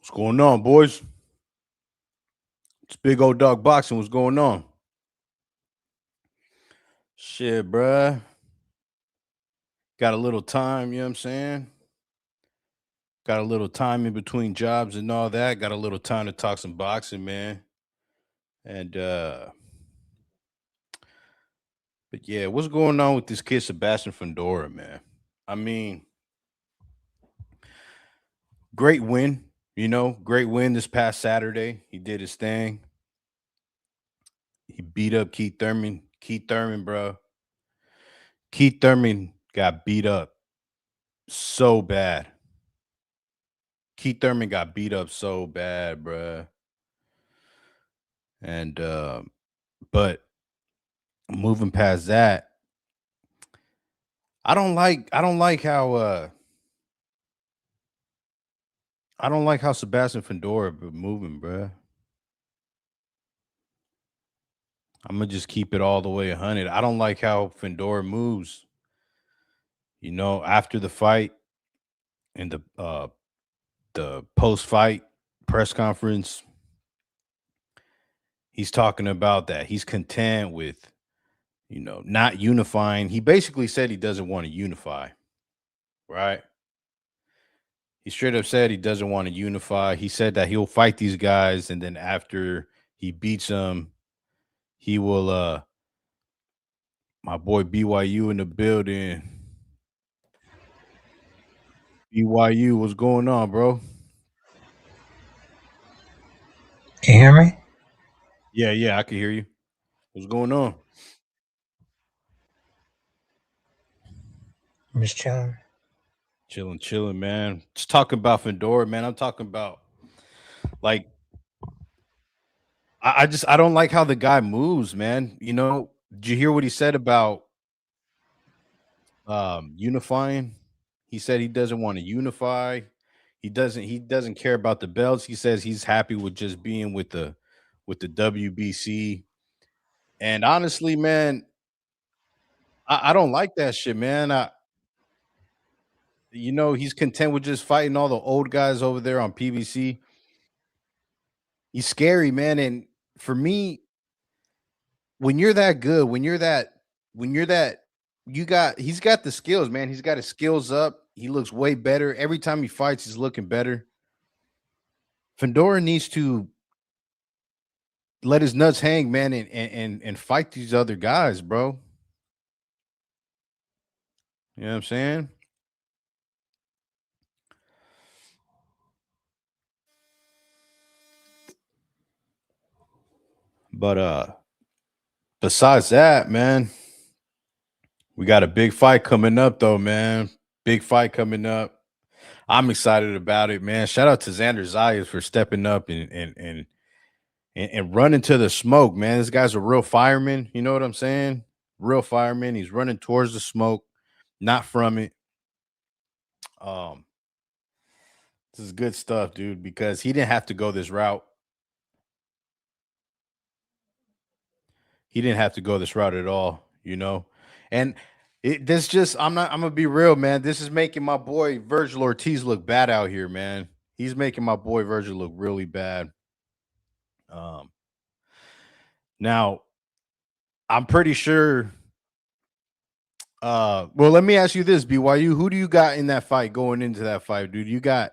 What's going on, boys? It's Big Old Dog Boxing. What's going on? Shit, bruh. Got a little time, you know what I'm saying? Got a little time in between jobs and all that. Got a little time to talk some boxing, man. And but yeah, what's going on with this kid Sebastian Fundora, man? I mean, great win, great win this past Saturday. He did his thing. He beat up Keith Thurman. Keith Thurman, bro. Keith Thurman got beat up so bad. Keith Thurman got beat up so bad, bruh. And but moving past that, I don't like how Sebastian Fundora been moving, bruh. I'm gonna just keep it all the way 100. I don't like how Fundora moves. After the fight and the post fight press conference, he's talking about that he's content with not unifying. He basically said he doesn't want to unify, right? He straight up said he doesn't want to unify. He said that he'll fight these guys, and then after he beats them, he will. My boy BYU in the building. BYU, what's going on, bro? Can you hear me? Yeah, I can hear you. What's going on? I'm just chilling. Chilling, man. Just talking about Fedora, man. I'm talking about like I don't like how the guy moves, man. Did you hear what he said about unifying? He said he doesn't want to unify. He doesn't care about the belts. He says he's happy with just being with the WBC. And honestly, man, I don't like that shit, man. He's content with just fighting all the old guys over there on PBC. He's scary, man. And for me, when you're that good, when you're that, he's got the skills, man. He's got his skills up. He looks way better. Every time he fights, he's looking better. Fedora needs to let his nuts hang, man, and fight these other guys, bro. You know what I'm saying? But besides that, man, we got a big fight coming up though, man. Big fight coming up. I'm excited about it, man. Shout out to Xander Zayas for stepping up and running to the smoke, man. This guy's a real fireman. You know what I'm saying? Real fireman. He's running towards the smoke, not from it. Um, this is good stuff, dude, because he didn't have to go this route. He didn't have to go this route at all. And this just I'm gonna be real, man. This is making my boy Virgil Ortiz look bad out here, man. He's making my boy Virgil look really bad. Um Now I'm pretty sure well, let me ask you this, BYU. Who do you got in that fight going into that fight, dude? You got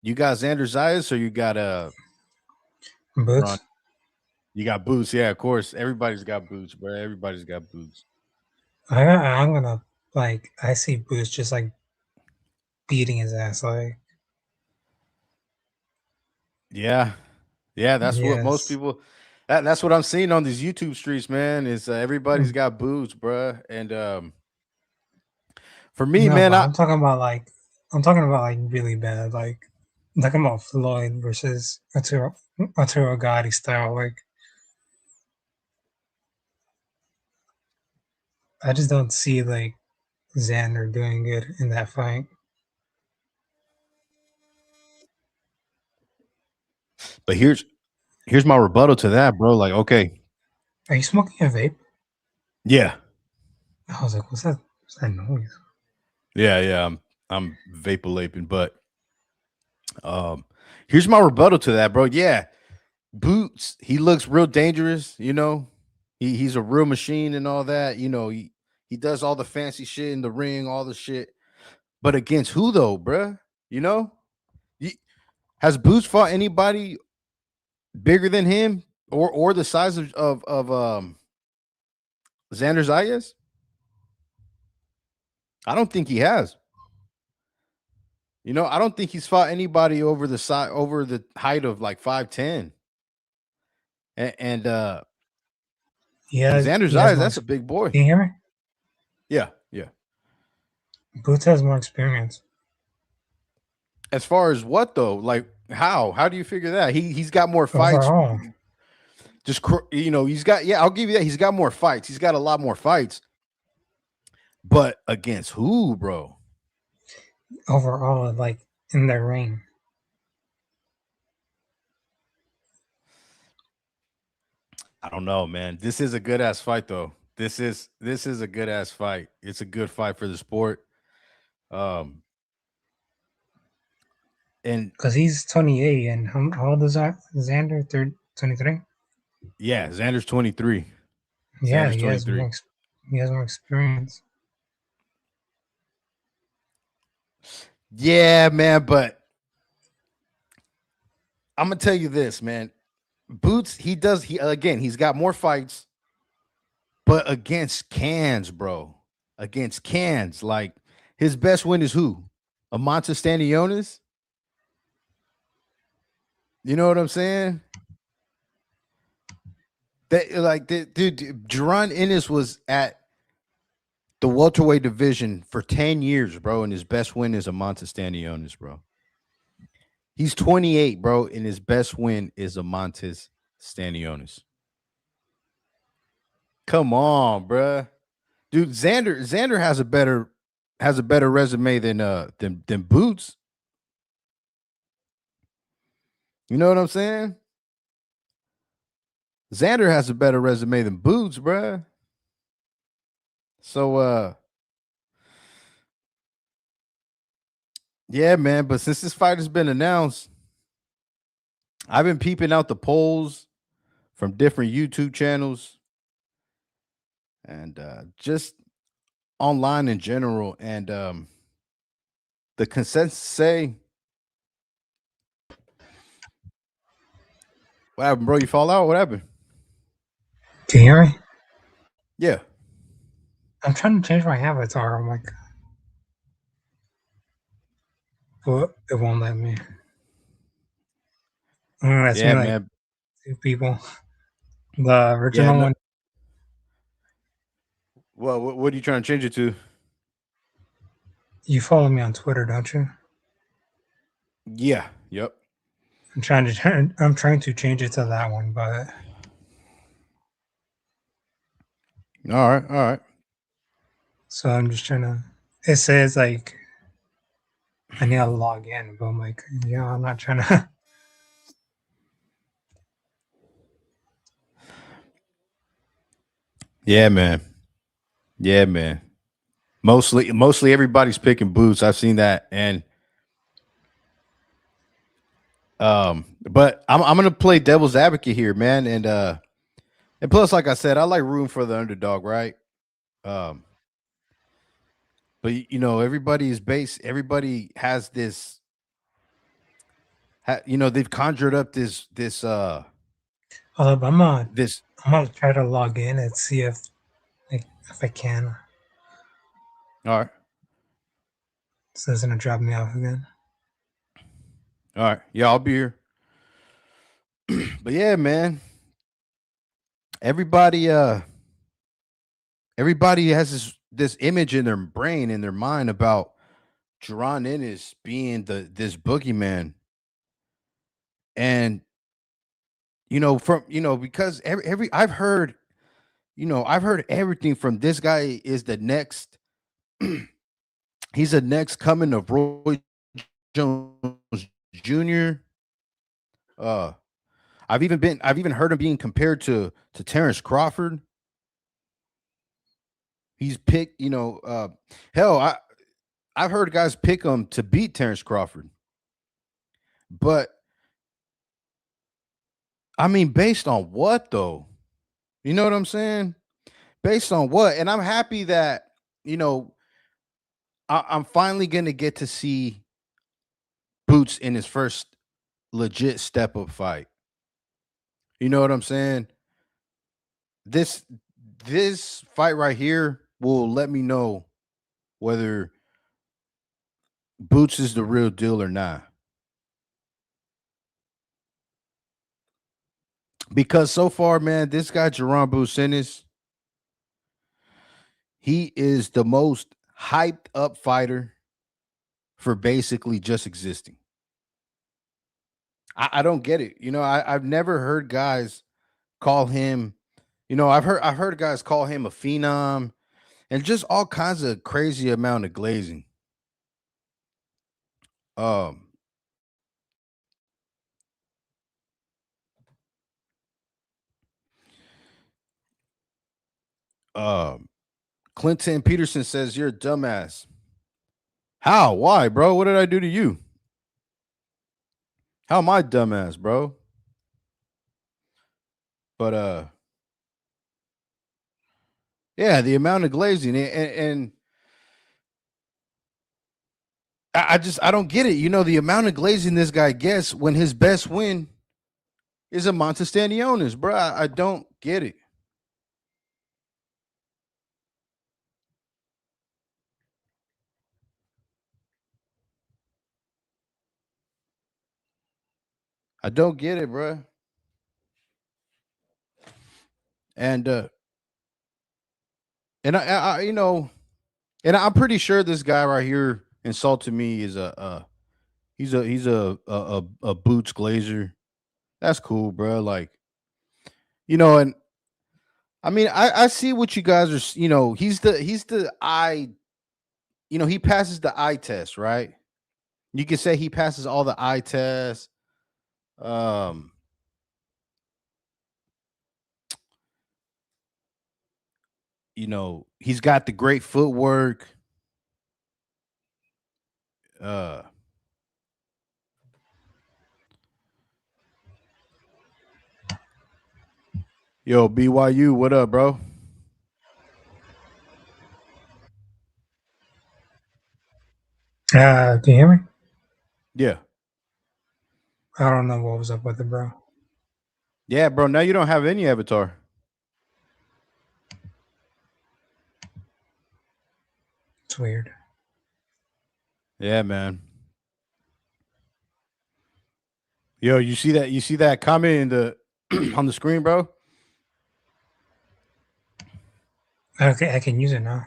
Xander Zayas or you got Ron? Boots. You got Boots, yeah, of course. Everybody's got Boots, bro. Everybody's got Boots. I'm gonna I see Boots just beating his ass. Yeah. Yeah, that's what most Yes. people that's what I'm seeing on these YouTube streets, man. Is everybody's Mm, got Boots, bruh. And for me, No, man, but I'm talking about really bad. I'm talking about Floyd versus Arturo Gotti style. I just don't see Xander doing good in that fight. but here's my rebuttal to that, bro. Like, okay, Are you smoking a vape? yeah, I was like, what's that noise? yeah. I'm vapor laping, but Um, Here's my rebuttal to that, bro. Yeah, Boots, he looks real dangerous. He's a real machine and all that. He does all the fancy shit in the ring, all the shit. But against who though, bruh? You know, He- has Boots fought anybody bigger than him or the size of Xander Zayas? I don't think he has. I don't think he's fought anybody over the height of like 5'10". And Xander He has Zayas, more. that's a big boy. Can you hear me? Yeah, yeah. Boots has more experience As far as what though? Like how? How do you figure that? He's got more fights. overall. He's got, yeah, I'll give you that. He's got more fights. He's got a lot more fights. But against who, bro? Overall, like in their ring. I don't know, man. This is a good ass fight though. This is a good ass fight. It's a good fight for the sport. Um and Because he's 28, and how old is that? Xander, 23? yeah, Xander's 23. Yeah, Xander's 23. he has more experience. Yeah, man, but I'm gonna tell you this, man. Boots, he's got more fights, but against cans, bro. Against cans. Like his best win is who? Amanta Stanionis? You know what I'm saying? Dude, Jerron Ennis was at the welterweight division for 10 years, bro, and his best win is Amanta Stanionis, bro. He's 28, bro, and his best win is Amontes Stanionis. Come on, bro. Dude, Xander has a better resume than Boots. You know what I'm saying? Xander has a better resume than Boots, bro. So yeah, man, but since this fight has been announced, I've been peeping out the polls from different YouTube channels and just online in general. And the consensus say, what happened, bro? You fall out? What happened? Can you hear me? Yeah. I'm trying to change my avatar. I'm like, but it won't let me. That's me Yeah, like man. 2 people. The Yeah. original No, one, well, what are you trying to change it to? you follow me on Twitter, don't you? Yeah. Yep. I'm trying to change it to that one, but All right. All right. so I'm just trying to. It says like I need to log in, but I'm like, yeah, I'm not trying to. Yeah, man. Yeah, man. Mostly everybody's picking Boots. I've seen that. But I'm gonna play devil's advocate here, man. And plus, like I said, I like rooting for the underdog, right? Um, but everybody has this, they've conjured up Although this. I'm gonna try to log in and see if I can. All right, So it's gonna drop me off again. all right, yeah, I'll be here. But yeah, man, everybody, everybody has this image in their brain, in their mind about Jerron Ennis being this boogeyman, and because every I've heard everything from this guy is the next. He's the next coming of Roy Jones Jr. Uh, I've even heard him being compared to Terrence Crawford. He's picked, hell, I've heard guys pick him to beat Terrence Crawford. But I mean, based on what though? You know what I'm saying? Based on what? And I'm happy that you know I'm finally gonna get to see Boots in his first legit step up fight. You know what I'm saying? This this fight right here will let me know whether Boots is the real deal or not. Because so far, man, this guy Jerron Boots Ennis, he is the most hyped up fighter for basically just existing. I don't get it. I've never heard guys call him. I've heard guys call him a phenom and just all kinds of crazy amount of glazing. Um, um, Clinton Peterson says you're a dumbass. How? Why, bro? What did I do to you? How am I dumbass, bro? But yeah, the amount of glazing and I don't get it. The amount of glazing this guy gets when his best win is a Montestanionis, bro. I don't get it. I don't get it, bro. And and I'm pretty sure this guy right here insulted me is a boots glazer. That's cool, bro. Like and I mean I see what you guys are. He's the eye. He passes the eye test, right? You can say he passes all the eye tests. Um, he's got the great footwork. Uh, Yo, BYU, what up, bro? Can you hear me? Yeah. I don't know what was up with it, bro. Yeah, bro. Now you don't have any avatar. It's weird. Yeah, man. Yo, you see that comment in the on the screen, bro? Okay, I can use it now.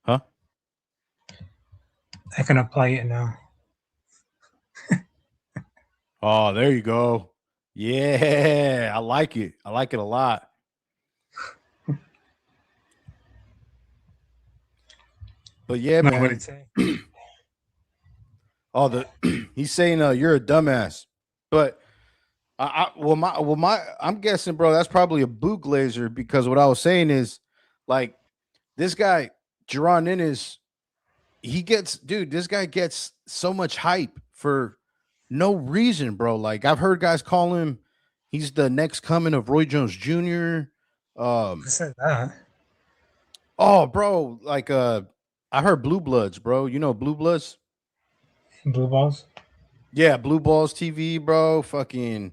Huh? I can apply it now. Oh, there you go. Yeah, I like it. I like it a lot. But yeah, No, what did man. it say? Oh, the he's saying you're a dumbass. But I'm guessing, bro, that's probably a boot glazer because what I was saying is like this guy, Jerron Ennis, this guy gets so much hype for no reason, bro. Like I've heard guys call him, he's the next coming of Roy Jones Jr. Who said that? Oh, bro, like I heard Blue Bloods, bro. You know Blue Bloods? Blue balls? Yeah, Blue Balls TV, bro. Fucking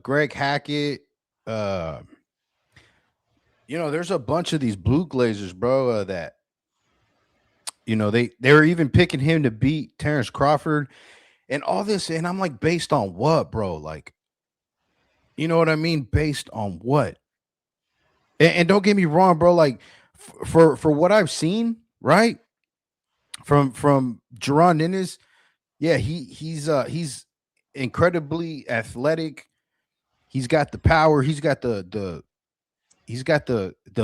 Greg Hackett. Uh there's a bunch of these blue glazers, bro, that they were even picking him to beat Terrence Crawford and all this, and I'm like, based on what, bro? Like, you know what I mean? Based on what? And don't get me wrong, bro. Like, for what I've seen, right, from Jerron Ennis, yeah, he's incredibly athletic. He's got the power. He's got the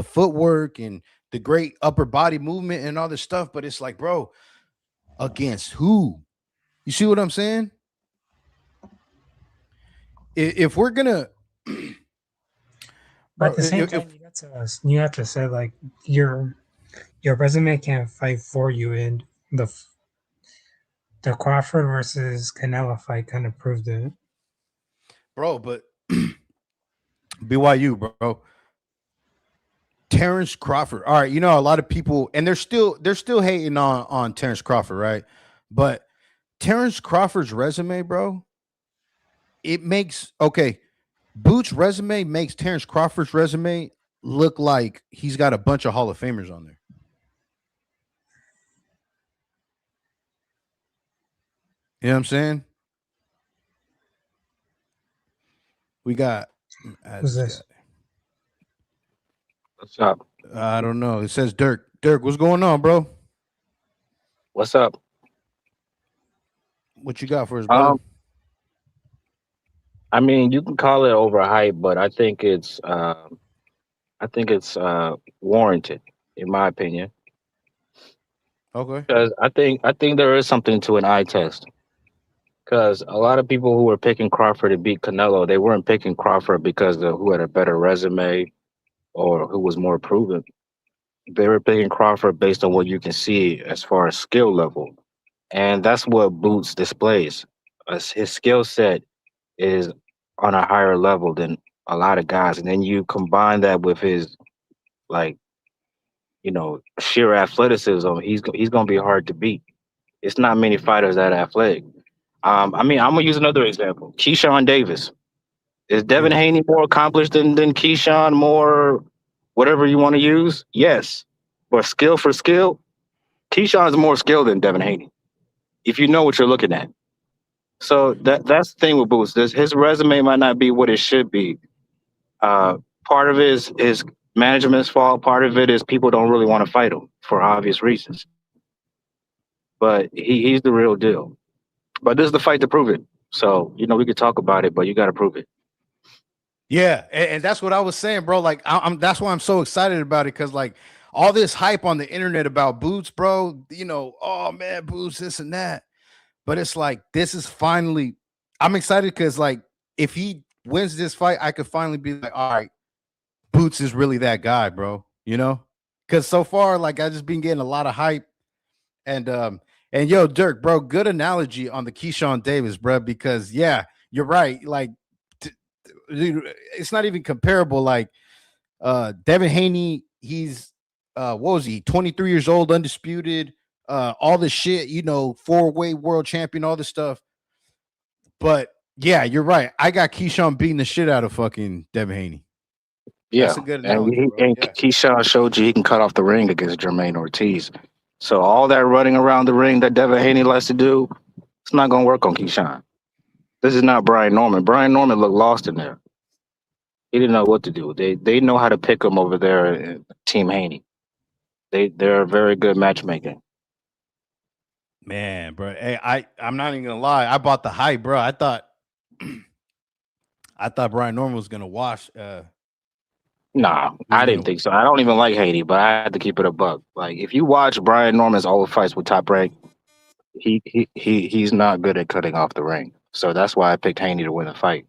footwork and the great upper body movement and all this stuff. But it's like, bro, against who? You see what I'm saying? If we're gonna, But at bro, the same if time, you have to say like your resume can't fight for you in the the Crawford versus Canelo fight kind of proved it. bro. But BYU, bro. Terrence Crawford. All right, you know a lot of people, and they're still hating on Terrence Crawford, right? But Terrence Crawford's resume, bro, it makes okay. Boots' resume makes Terrence Crawford's resume look like he's got a bunch of Hall of Famers on there. You know what I'm saying? We got add Who's this this? guy. What's up? I don't know. It says Dirk. Dirk, what's going on, bro? What's up? What you got for us, brother? Um, I mean, you can call it overhyped, but I think it's warranted, in my opinion, Okay. because I think there is something to an eye test. Because a lot of people who were picking Crawford to beat Canelo, they weren't picking Crawford because of who had a better resume or who was more proven. They were picking Crawford based on what you can see as far as skill level, and that's what Boots displays. His skill set is on a higher level than a lot of guys. And then you combine that with his like, sheer athleticism, he's gonna be hard to beat. It's not many fighters that athletic. I mean, I'm gonna use another example. Keyshawn Davis. Is Devin Yeah. Haney more accomplished than Keyshawn? More whatever you want to use? Yes. But skill for skill, Keyshawn's more skilled than Devin Haney. If you know what you're looking at. So that's the thing with Boots. His resume might not be what it should be. Uh, Part of it is management's fault. Part of it is people don't really want to fight him for obvious reasons. But he's the real deal. But this is the fight to prove it. So we could talk about it, but you got to prove it. Yeah, and that's what I was saying, bro. Like, I'm that's why I'm so excited about it because, like, all this hype on the internet about Boots, bro. Oh man, Boots, this and that. But it's like this is finally. I'm excited because, like, if he wins this fight, I could finally be like, all right, Boots is really that guy, bro. Because so far, like, I just been getting a lot of hype, and yo, Dirk, bro, good analogy on the Keyshawn Davis, bro. Because yeah, you're right. Like, dude, it's not even comparable. Like, Devin Haney, he's what was he? 23 years old, undisputed, all this shit, four-way world champion, all this stuff. But yeah, you're right. I got Keyshawn beating the shit out of fucking Devin Haney. Yeah, That's a good and analogy, bro. Yeah. Keyshawn showed you he can cut off the ring against Jermaine Ortiz. So all that running around the ring that Devin Haney likes to do, it's not going to work on Keyshawn. This is not Brian Norman. Brian Norman looked lost in there. He didn't know what to do. They know how to pick him over there in Team Haney. They're very good matchmaking. Man, bro. Hey, I'm not even gonna lie. I bought the hype, bro. I thought Brian Norman was gonna wash. Nah, Was I didn't gonna. think so. I don't even like Haney, but I had to keep it a buck. Like if you watch Brian Norman's old fights with Top Rank, he's not good at cutting off the ring. So that's why I picked Haney to win the fight.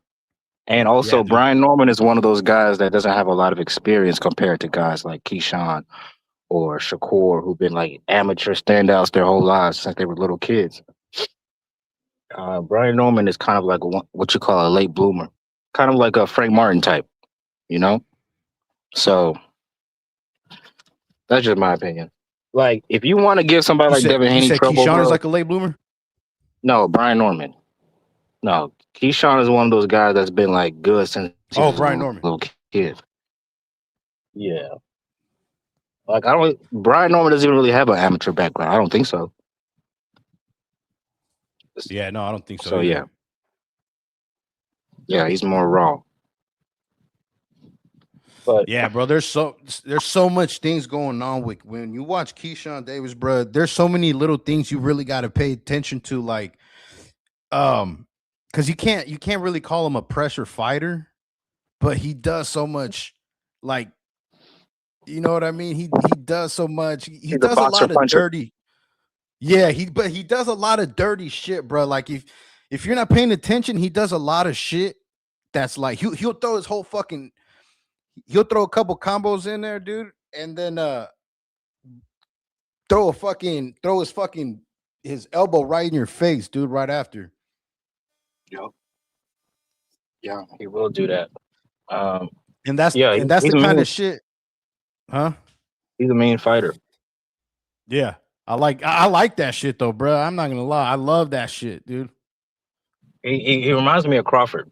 And Yeah, also, dude. Brian Norman is one of those guys that doesn't have a lot of experience compared to guys like Keyshawn or Shakur, who've been like amateur standouts their whole lives since they were little kids. Brian Norman is kind of like what you call a late bloomer, kind of like a Frank Martin type, you know? So that's just my opinion. Like, if you want to give somebody You like said Devin you Haney said trouble, Keyshawn is bro, like a late bloomer. no, Brian Norman. No, Keyshawn is one of those guys that's been like good since he Oh, was a Brian Norman. little kid. Yeah. Like I don't. Brian Norman doesn't even really have an amateur background. I don't think so. Yeah, no, I don't think so So either. yeah, he's more raw. But Yeah, bro. There's so much things going on with when you watch Keyshawn Davis, bro. There's so many little things you really got to pay attention to, like, because you can't really call him a pressure fighter, but he does so much, like, you know what I mean. He does so much. He he's a does a boxer lot of puncher. dirty. Yeah, but he does a lot of dirty shit, bro. Like if you're not paying attention, he does a lot of shit that's like he'll throw his whole fucking he'll throw a couple combos in there, dude, and then throw his fucking his elbow right in your face, dude. Right after. Yep. Yeah, he will do that. Um, And that's yeah, and that's he's the a kind mean of shit, huh? he's a mean fighter. Yeah. I like that shit though, bro. I'm not gonna lie. I love that shit, dude. He reminds me of Crawford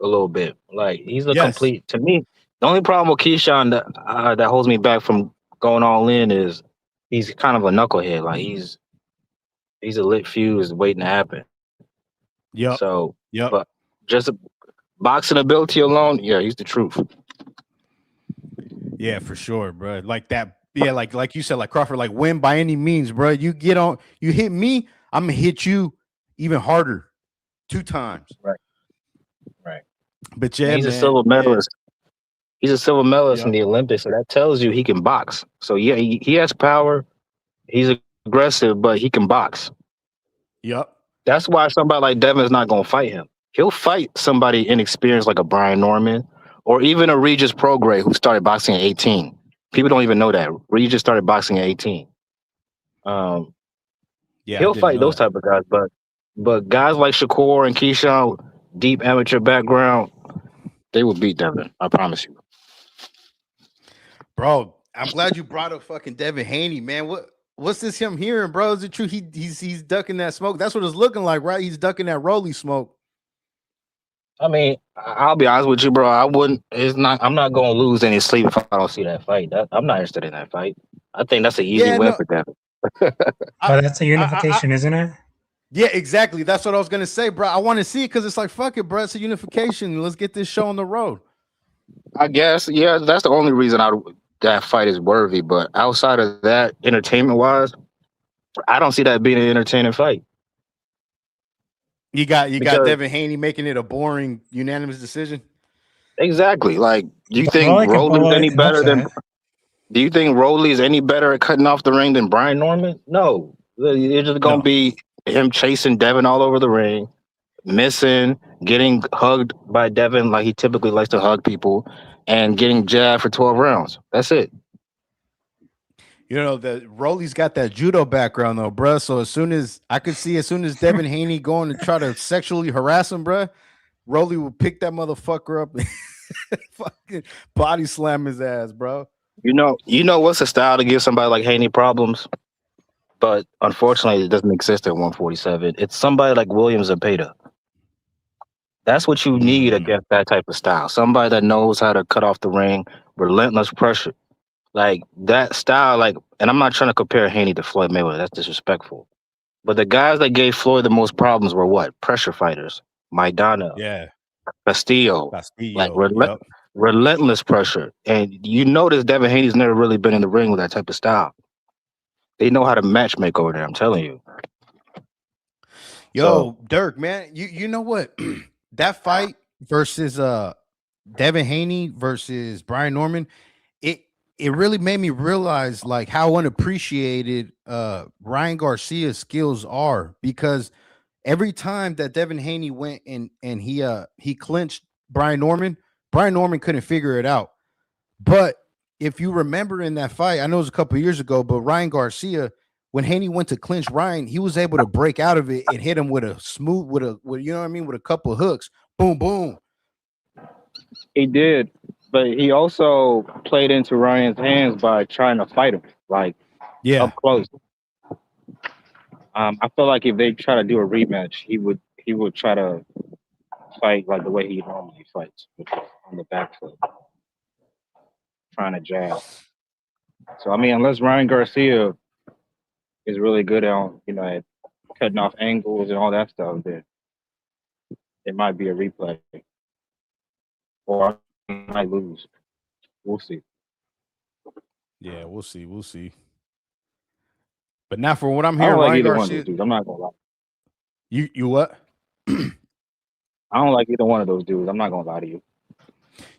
a little bit. Like he's a Yes. complete to me. The only problem with Keyshawn that holds me back from going all in is he's kind of a knucklehead. Like he's a lit fuse waiting to happen. Yep. So, Yep. but just boxing ability alone, yeah, he's the truth. Yeah, for sure, bro. Like that. Yeah, like you said, like Crawford, like win by any means, bro. You hit me, I'm gonna hit you even harder, 2 times. Right, right. But And yeah, he's a man. silver Yeah. medalist. He's a silver medalist in Yep. the Olympics, so that tells you he can box. So yeah, he has power. He's aggressive, but he can box. Yep. That's why somebody like Devin is not going to fight him. He'll fight somebody inexperienced like a Brian Norman or even a Regis Prograis who started boxing at 18. People don't even know that. Regis started boxing at 18. Um, Yeah, I he'll didn't fight know those that. type of guys, but guys like Shakur and Keyshawn, deep amateur background, they will beat Devin. I promise you. Bro, I'm glad you brought up fucking Devin Haney, man. What's this him hearing, bro? Is it true he's ducking that smoke? That's what it's looking like, right? He's ducking that Rolly smoke. I mean, I'll be honest with you, bro. I wouldn't. It's not. I'm not going to lose any sleep if I don't see that fight. I'm not interested in that fight. I think that's an easy Yeah, win no, for Devin. I, But that's a unification, isn't it? yeah, exactly. That's what I was gonna say, bro. I want to see it because it's like fuck it, bro. It's a unification. Let's get this show on the road. I guess, yeah, that's the only reason that fight is worthy. But outside of that, entertainment wise, I don't see that being an entertaining fight You got because Devin Haney making it a boring unanimous decision. exactly, like, But Rolly can pull an upset. Do you think Rolly is any better at cutting off the ring than Brian Norman? No, it's just gonna No. be him chasing Devin all over the ring, missing, getting hugged by Devin like he typically likes to hug people, and getting jabbed for 12 rounds. That's it. You know, the Rolly's got that judo background though, bruh. So as soon as Devin Haney going to try to sexually harass him, bruh, Rolly will pick that motherfucker up and fucking body slam his ass, bro. You know what's a style to give somebody like Haney problems? But unfortunately, it doesn't exist at 147. It's somebody like Williams and Peta. That's what you need Mm, against that type of style. Somebody that knows how to cut off the ring, relentless pressure. Like that style, like, and I'm not trying to compare Haney to Floyd Mayweather. That's disrespectful. But the guys that gave Floyd the most problems were what? Pressure fighters. Maidana, yeah, Castillo, like Castillo. Yep. relentless pressure. And you notice Devin Haney's never really been in the ring with that type of style. They know how to match make over there. I'm telling you. So Yo, Dirk, man, you know what? That fight versus Devin Haney versus Brian Norman, it it really made me realize like how unappreciated Ryan Garcia's skills are because every time that Devin Haney went and he clinched Brian Norman couldn't figure it out. But if you remember in that fight, I know it was a couple years ago, but Ryan Garcia, when Haney went to clinch Ryan, he was able to break out of it and hit him with a smooth, with you know what I mean, with a couple of hooks. Boom, boom. he did, but he also played into Ryan's hands by trying to fight him like Yeah. up close. I feel like if they try to do a rematch, he would try to fight like the way he normally fights, which is on the back foot, trying to jab. So I mean, unless Ryan Garcia is really good at cutting off angles and all that stuff, then it might be a replay or I might lose. We'll see. Yeah, we'll see. We'll see. But now for what I'm I hearing, don't like Ryan either one of those Garcia, dudes. I'm not gonna lie. you what? I don't like either one of those dudes. I'm not gonna lie to you.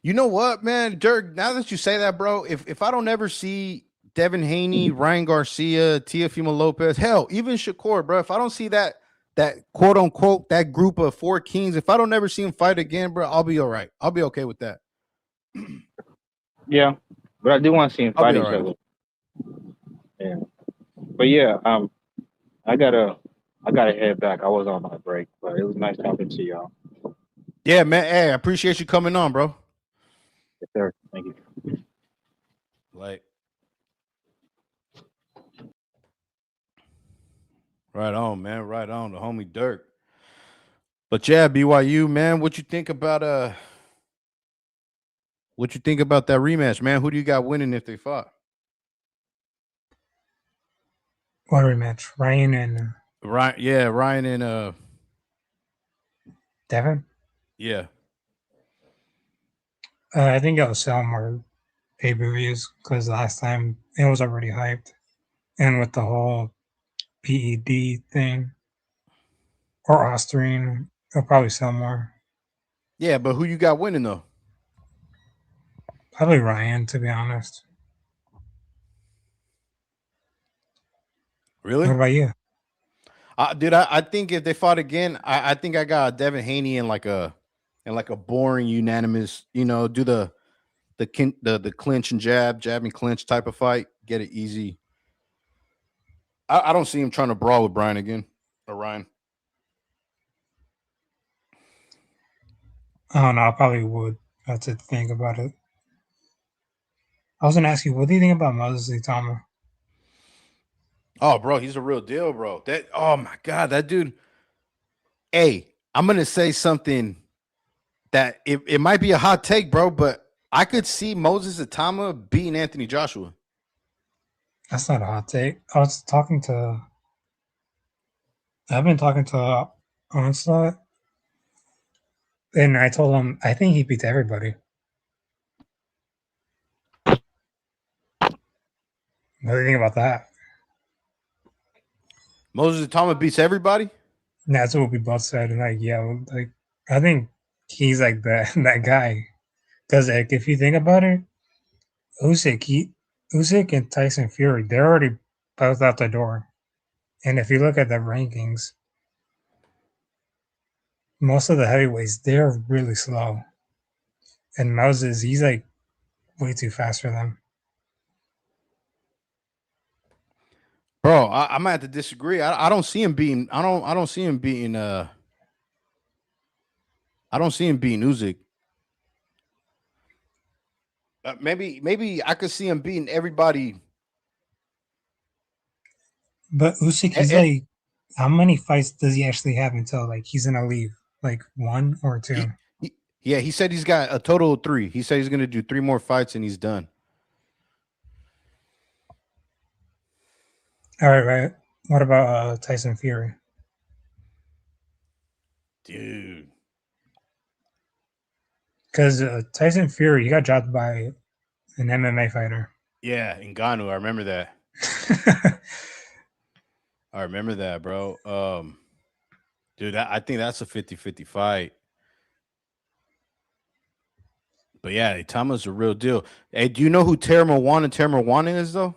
You know what, man, Dirk? Now that you say that, bro, if I don't ever see Devin Haney, Ryan Garcia, Teofimo Lopez, hell, even Shakur, bro, if I don't see that quote unquote that group of four kings, if I don't ever see him fight again, bro, I'll be all right. I'll be okay with that. Yeah, but I do want to see them I'll fight be all each right. other. Yeah, but yeah, I gotta head back. I was on my break, but it was nice talking to y'all. Yeah, man. Hey, I appreciate you coming on, bro. Yes, sir. Thank you. Like, right on, man. Right on, the homie Dirk. But yeah, BYU, man. What you think about that rematch, man? Who do you got winning if they fought? What rematch? Ryan and Right, yeah, Ryan and Devin? yeah. I think I'll sell more pay-per-views because last time it was already hyped. And with the whole PED thing or Austrian, it'll probably sell more. Yeah, but who you got winning though? Probably Ryan, to be honest. Really? What about you? I think if they fought again, I think I got Devin Haney in like a boring unanimous, do the clinch and jab and clinch type of fight, get it easy. I don't see him trying to brawl with Brian again or Ryan. I don't know. I probably would. That's the thing about it. I was gonna ask you, what do you think about Moses Itama? Oh, bro, he's a real deal, bro. Oh my god, that dude. Hey, I'm gonna say something that it might be a hot take, bro, but I could see Moses Itama beating Anthony Joshua. That's not a hot take. I've been talking to Onslaught, and I told him I think he beats everybody. What do you think about that? Moses Itama beats everybody? And that's what we both said, and like I think he's like that guy. Because like if you think about it, Usyk and Tyson Fury, they're already both out the door. And if you look at the rankings, most of the heavyweights, they're really slow. And Moses, he's like way too fast for them. Bro, I might have to disagree. I don't see him beating. I don't see him beating. I don't see him beating Usyk. Maybe I could see him beating everybody. But Usyk, he's like, how many fights does he actually have until like he's gonna leave? Like 1 or 2? Yeah, he said he's got a total of 3. He said he's gonna do 3 more fights and he's done. All right. What about Tyson Fury? Dude. Because Tyson Fury, he got dropped by an MMA fighter. Yeah, Ngannou. I remember that. I remember that, bro. Dude, I think that's a 50-50 fight. But yeah, Itama's a real deal. Hey, do you know who Terra Moana is though?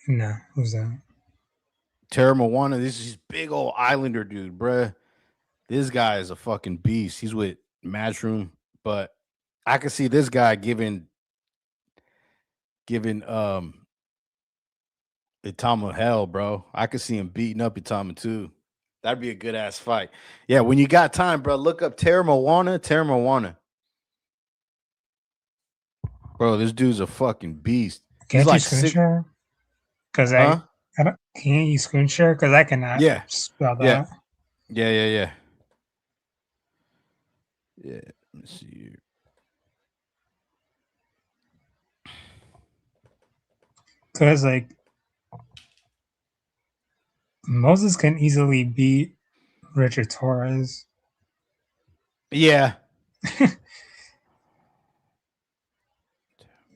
No, who's that? Terra Moana, this is big old islander dude, bruh. This guy is a fucking beast. He's with Matchroom, but I can see this guy giving Itama hell, bro. I could see him beating up Itama too. That'd be a good ass fight. Yeah, when you got time, bro, look up Terra Moana. Bro, this dude's a fucking beast. Can't you screen share? Because I don't. Can't you screen share? Because I cannot. Spell that. Yeah. Yeah. Let me see here. Because like Moses can easily beat Richard Torres. Yeah.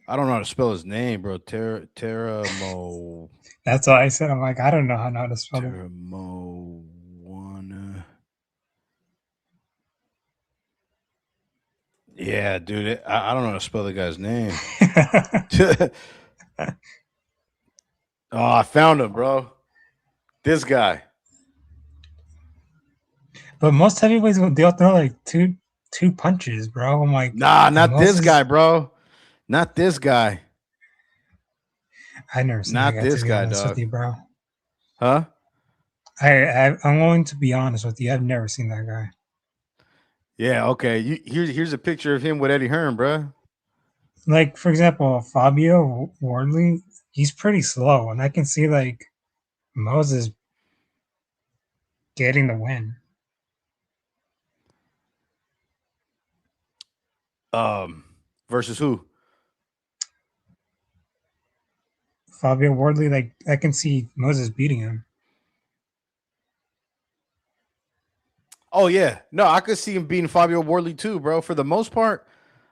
I don't know how to spell his name, bro. Terra Mo. That's why I said, I'm like, I don't know how to spell it. Terra Moana. Yeah, dude. I don't know how to spell the guy's name. Oh, I found him, bro. This guy. But most heavyweights, they'll throw like two punches, bro. I'm like, nah, not this guy, bro. Not this guy. I never seen not that guy, this to be guy, honest dog. with you, bro. Huh? I'm going to be honest with you. I've never seen that guy. Yeah, okay. Here's a picture of him with Eddie Hearn, bro. Like, for example, Fabio Wardley, he's pretty slow, and I can see like Moses getting the win. Versus who? Fabio Wardley, like I can see Moses beating him. Oh yeah, no, I could see him beating Fabio Wardley too, bro. For the most part,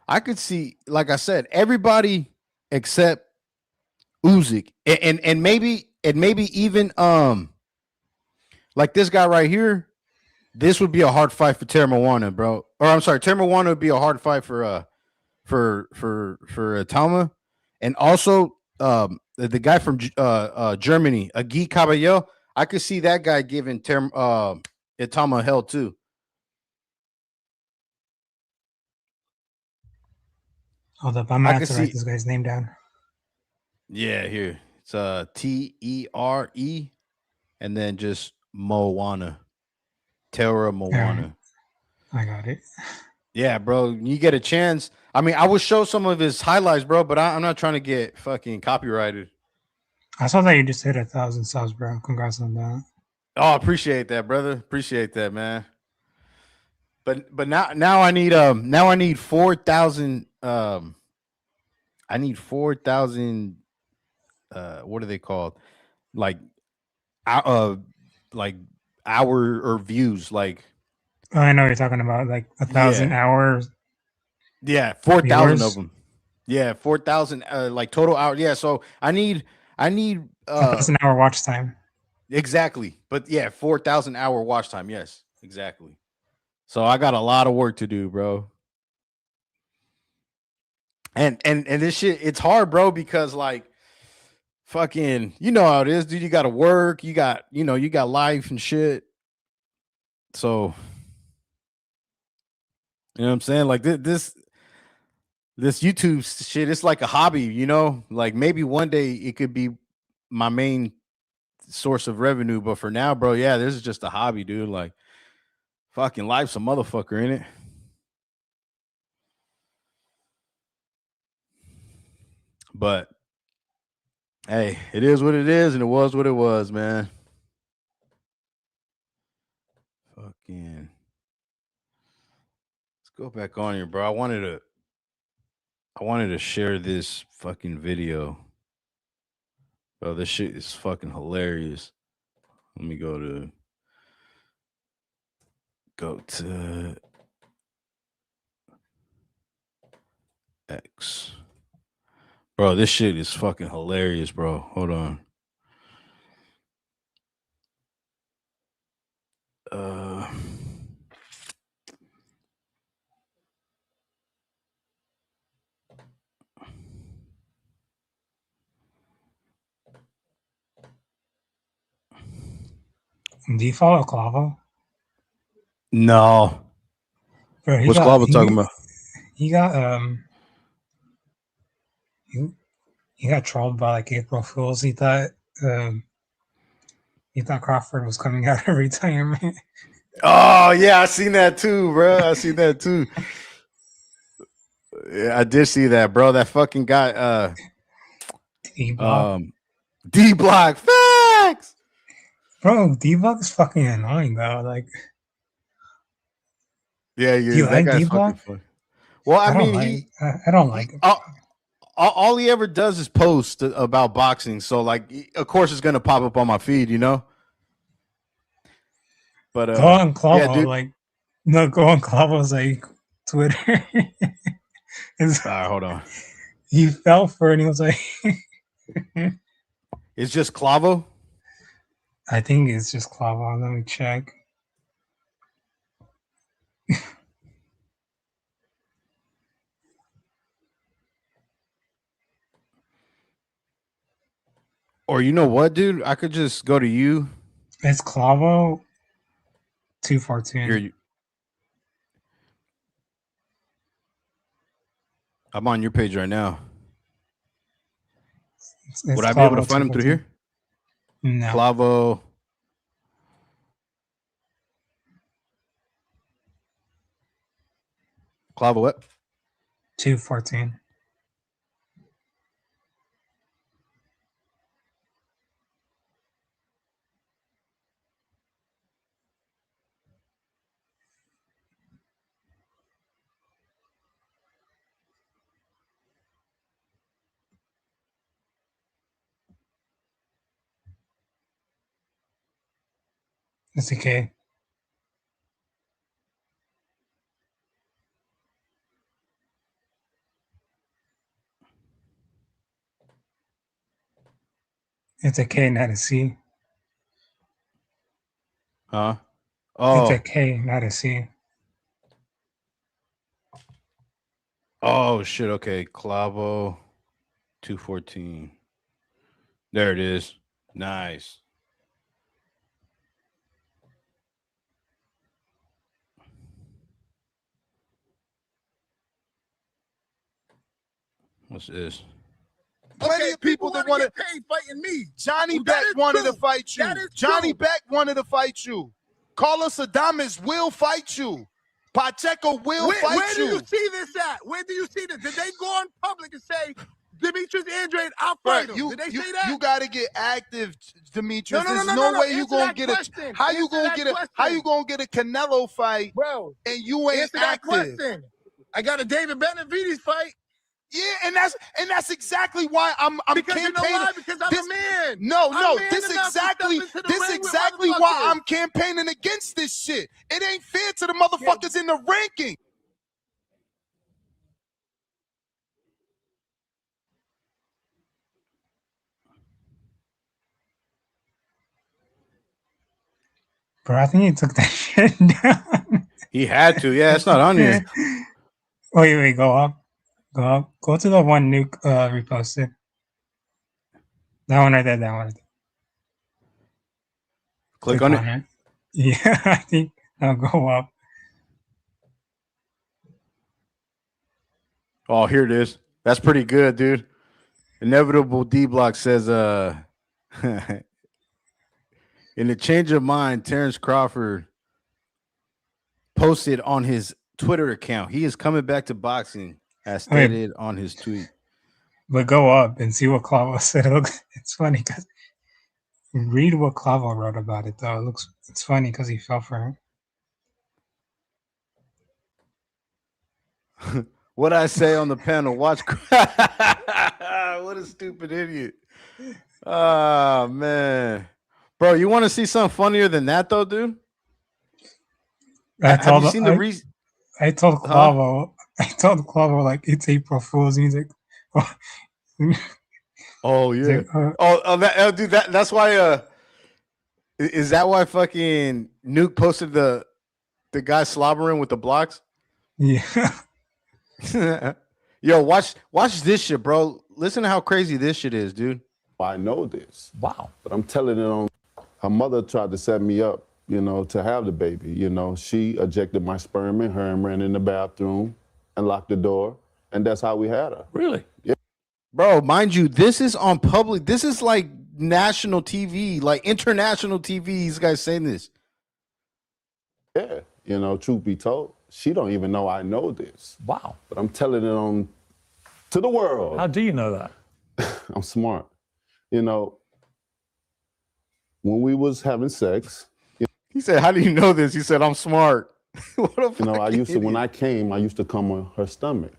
I could see, like I said, everybody except Usyk, and maybe even like this guy right here. This would be a hard fight for Termawana, bro. Or I'm sorry, Termawana would be a hard fight for Tama, and also the guy from Germany, Agi Caballero. I could see that guy giving Itama hell too. Hold up, I'm gonna I have could to write see. this guy's name down. Yeah, here it's Tere, and then just Moana, Terra All right, Moana. I got it. Yeah, bro, you get a chance. I mean, I will show some of his highlights, bro, but I'm not trying to get fucking copyrighted. I saw that you just hit 1,000 subs, bro. Congrats on that. Oh, appreciate that, brother. Appreciate that, man. But now I need 4,000 I need 4,000 what are they called? Like like hour or views, like Oh, I know what you're talking about, like 1,000 yeah. hours Yeah, 4,000 of viewers, them. Yeah, 4,000 like total hours. Yeah, so I need 1,000 hour watch time. exactly. But yeah, 4,000 hour watch time. Yes, exactly. So I got a lot of work to do, bro. And this shit, it's hard, bro, because like fucking, you know how it is, dude. You got to work, you got life and shit. So you know what I'm saying? Like this YouTube shit, it's like a hobby, you know. Like maybe one day it could be my main source of revenue, but for now, bro, yeah, this is just a hobby, dude. Like fucking life's a motherfucker in it. But hey, it is what it is, and it was what it was, man. Fucking let's go back on here, bro. I wanted to share this fucking video. Bro, this shit is fucking hilarious. Let me go to X. Bro, this shit is fucking hilarious, bro. Hold on. Do you follow Clavo? No. Bro, What's Clavo talking about? He got he got trolled by like April Fools. Um he thought Crawford was coming out of retirement. Oh yeah, I seen that too, bro. I seen that too. Yeah, I did see that, bro. That fucking guy, D Block facts. Bro, D-Block is fucking annoying though. Like, Yeah, do you that like guy's fucking D-Block? funny. Well, I mean, I don't like him. all he ever does is post about boxing. So, like, of course, it's gonna pop up on my feed, you know. But Go on Clavo, yeah, dude. like, no, go on Clavo's like Twitter. All right, hold on. He fell for it and he was like, it's just Clavo. I think it's just Clavo. Let me check. Or you know what, dude? I could just go to you. It's Clavo 214. Here, I'm on your page right now. It's Would I be able to find him through here? No. Clavo. Clavo what? 214. It's a K. It's a K, not a C. Huh? It's a Oh. K, not a C. Oh shit. Okay. Clavo 214. There it is. Nice. What's this? Plenty of people that want to pay fighting me. Johnny Beck wanted to fight you. Johnny Beck wanted to fight you. Carlos Adames will fight you. Pacheco will fight you. Where do you see this at? Where do you see this? Did they go on public and say, Demetrius Andrade, I'll fight him? Did they say that? You got to get active, Demetrius. There's no way you gonna get a. How you gonna get a? How you gonna get a Canelo fight, bro? And you ain't active. I got a David Benavidez fight. Yeah, and that's exactly why I'm campaigning. You know why? Because I'm a man. No, this exactly why I'm campaigning against this shit. It ain't fair to the motherfuckers in the ranking. Bro, I think he took that shit down. He had to. Yeah, it's not on here. Wait, go up. Go to the one Nuke reposted. That one right there, that one. Click on it. Yeah, I think I'll go up. Oh, here it is. That's pretty good, dude. Inevitable D Block says, in a change of mind, Terrence Crawford posted on his Twitter account. He is coming back to boxing, as stated on his tweet. But go up and see what Clavo said. It's funny because read what Clavo wrote about it, though. It's funny because he fell for him. What I say on the panel, watch. What a stupid idiot. Oh, man. Bro, you want to see something funnier than that, though, dude? I told Clavo, like, it's April Fool's. He's like, oh, yeah. Like, dude, that's why, is that why fucking Nuke posted the guy slobbering with the blocks? Yeah. Yo, watch this shit, bro. Listen to how crazy this shit is, dude. I know this. Wow. But I'm telling it on. Her mother tried to set me up, to have the baby. She ejected my sperm in her and ran in the bathroom and locked the door. And that's how we had her. Really? Yeah. Bro, mind you, this is on public. This is like national TV, like international TV. These guys saying this. Yeah. Truth be told, she don't even know I know this. Wow. But I'm telling it on to the world. How do you know that? I'm smart. When we was having sex. He said, how do you know this? He said, I'm smart. What a I used to, when I came, I used to come on her stomach.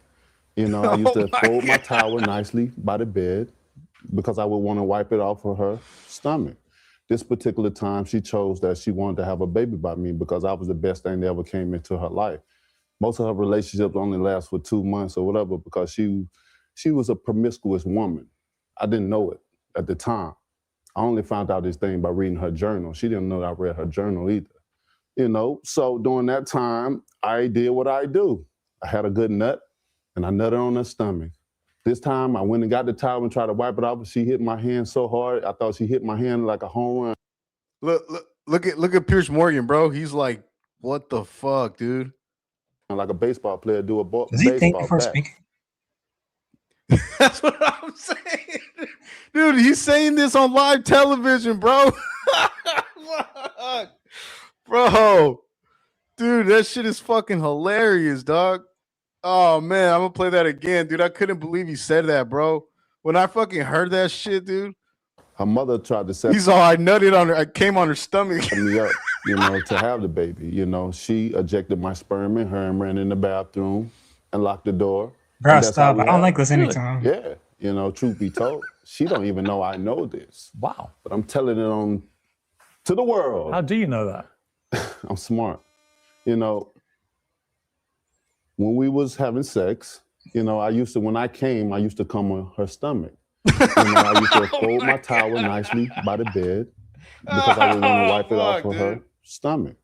I used to fold my towel nicely by the bed because I would want to wipe it off of her stomach. This particular time, she chose that she wanted to have a baby by me because I was the best thing that ever came into her life. Most of her relationships only last for 2 months or whatever because she was a promiscuous woman. I didn't know it at the time. I only found out this thing by reading her journal. She didn't know that I read her journal either. So during that time, I did what I do. I had a good nut, and I nutted on her stomach. This time, I went and got the towel and tried to wipe it off, but she hit my hand so hard, I thought she hit my hand like a home run. Look at Pierce Morgan, bro. He's like, what the fuck, dude? Like a baseball player do a ball. Does he think before speaking? That's what I'm saying. Dude, he's saying this on live television, bro. Bro. Dude, that shit is fucking hilarious, dog. Oh man, I'm gonna play that again, dude. I couldn't believe you said that, bro. When I fucking heard that shit, dude. Her mother tried to set He's all I nutted on her. I came on her stomach. me up, to have the baby. She ejected my sperm in her and ran in the bathroom and locked the door. Bro, And that's how stop. we I don't had like it. listening Really? to him. Yeah, truth be told, she don't even know I know this, Wow. but I'm telling it to the world. How do you know that? I'm smart. When we was having sex, when I came, I used to come on her stomach. I used to fold my towel nicely by the bed because I would want to wipe it off of her stomach.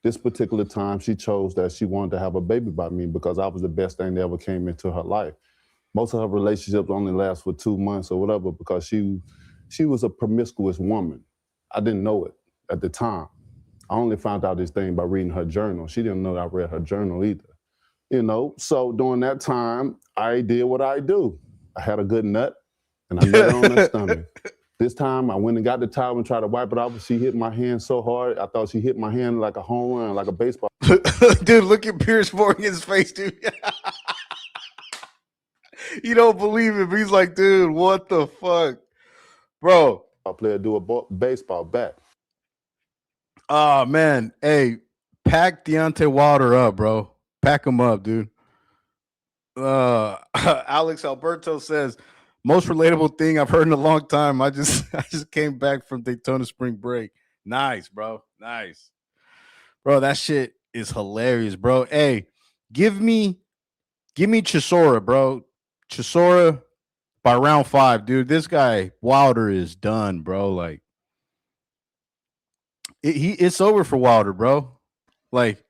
This particular time, she chose that she wanted to have a baby by me because I was the best thing that ever came into her life. Most of her relationships only last for 2 months or whatever because she was a promiscuous woman. I didn't know it at the time. I only found out this thing by reading her journal. She didn't know that I read her journal either. So during that time, I did what I do. I had a good nut, and I nutted on her stomach. This time, I went and got the towel and tried to wipe it off, and she hit my hand so hard, I thought she hit my hand like a home run, like a baseball. Dude, look at Pierce Morgan's face, dude. You don't believe it, but he's like, dude, what the fuck? Bro. Player do a baseball bat. Oh, man. Hey, pack Deontay Wilder up, bro. Pack him up, dude. Alex Alberto says, most relatable thing I've heard in a long time. I just came back from Daytona spring break. Nice, bro. Nice. Bro, that shit is hilarious, bro. Hey, give me Chisora, bro. Chisora by round 5, dude. This guy Wilder is done, bro. Like it's over for Wilder, bro. Like,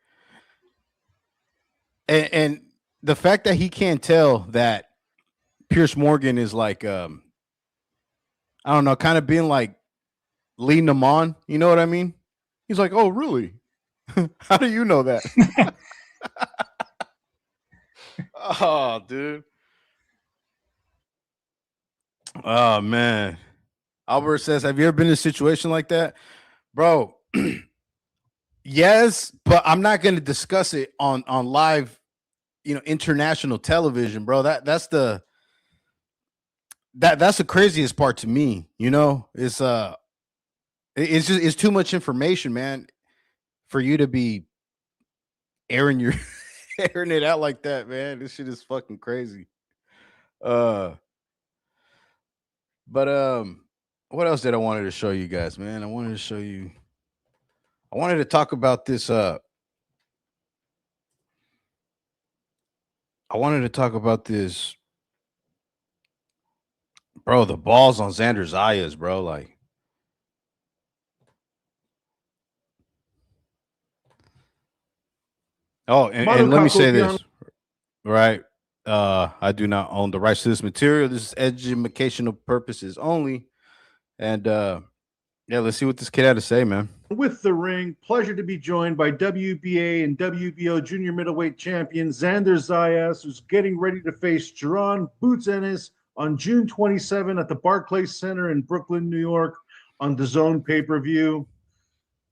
and the fact that he can't tell that Pierce Morgan is like, I don't know, kind of being like leading him on. You know what I mean? He's like, oh, really? How do you know that? Oh, dude. Oh, man. Albert says, have you ever been in a situation like that? Bro, yes, but I'm not going to discuss it on live, international television, bro. That's the craziest part to me, it's too much information, man, for you to be airing it out like that, man. This shit is fucking crazy. But what else did I wanted to show you guys, man? I wanted to talk about this. I wanted to talk about this, bro. The balls on Xander Zayas, bro. Like, oh, and let me say this, right? I do not own the rights to this material. This is educational purposes only. And yeah, let's see what this kid had to say, man. With the ring, pleasure to be joined by WBA and WBO junior middleweight champion Xander Zayas, who's getting ready to face Jerron Boots Ennis on June 27 at the Barclays Center in Brooklyn, New York, on the DAZN pay-per-view.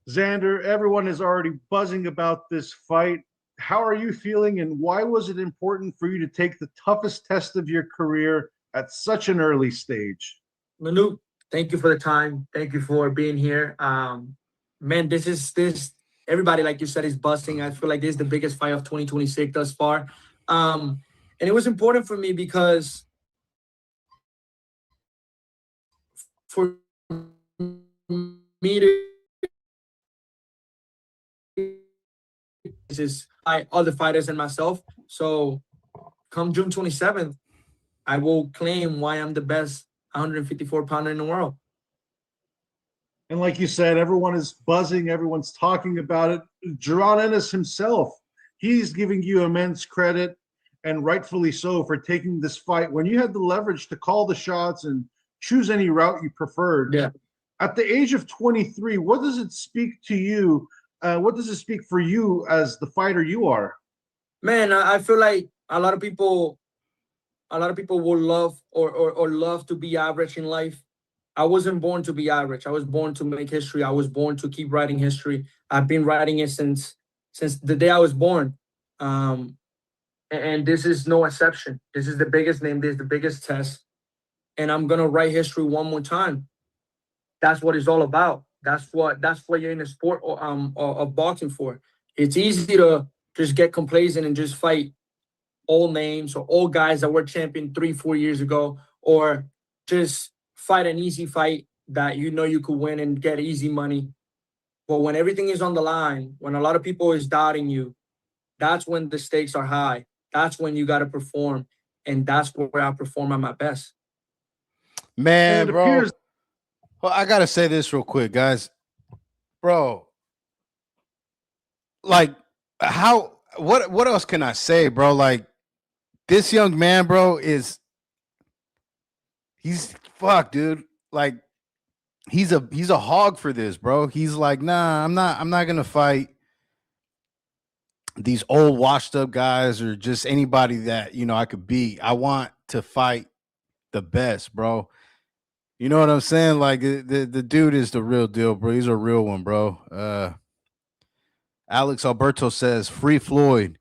Xander, everyone is already buzzing about this fight. How are you feeling, and why was it important for you to take the toughest test of your career at such an early stage? Manu, thank you for the time. Thank you for being here. Man, this everybody, like you said, is busting. I feel like this is the biggest fight of 2026 thus far. And it was important for me because for me to this is all the fighters and myself. So come June 27th, I will claim why I'm the best 154-pounder in the world. And like you said, everyone is buzzing. Everyone's talking about it. Jerron Ennis himself, he's giving you immense credit, and rightfully so, for taking this fight when you had the leverage to call the shots and choose any route you preferred. Yeah. At the age of 23, what does it speak to you? What does it speak for you as the fighter you are? Man, I feel like a lot of people will love or love to be average in life. I wasn't born to be average. I was born to make history. I was born to keep writing history. I've been writing it since the day I was born. and this is no exception. This is the biggest name. This is the biggest test, and I'm gonna write history one more time. That's what it's all about. That's what you're in the sport of boxing for. It's easy to just get complacent and just fight old names or old guys that were champion 3-4 years ago, or just fight an easy fight that you know you could win and get easy money. But when everything is on the line, when a lot of people is doubting you, that's when the stakes are high. That's when you got to perform, and that's where I perform at my best. Man, And it bro. appears- Well, I gotta say this real quick, guys. Bro, like, what else can I say, bro? Like, this young man, bro, he's fuck, dude. Like, he's a hog for this, bro. He's like, nah, I'm not gonna fight these old washed up guys or just anybody that I could beat. I want to fight the best, bro. You know what I'm saying? Like, the dude is the real deal, bro. He's a real one, bro. Alex Alberto says, free Floyd.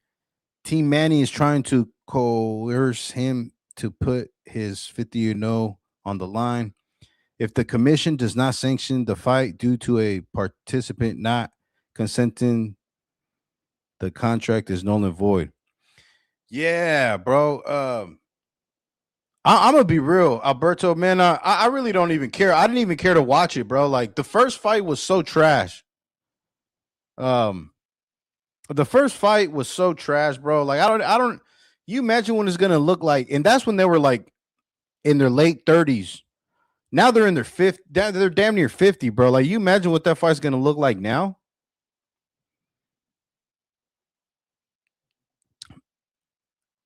Team Manny is trying to coerce him to put his 50-0 on the line. If the commission does not sanction the fight due to a participant not consenting, the contract is null and void. Yeah, bro. I'm gonna be real, Alberto, man. I really don't even care. I didn't even care to watch it, bro. Like, the first fight was so trash. The first fight was so trash, bro. Like, I don't. You imagine what it's gonna look like, and that's when they were like in their late 30s. Now they're in their 50. They're damn near 50, bro. Like, you imagine what that fight's gonna look like now.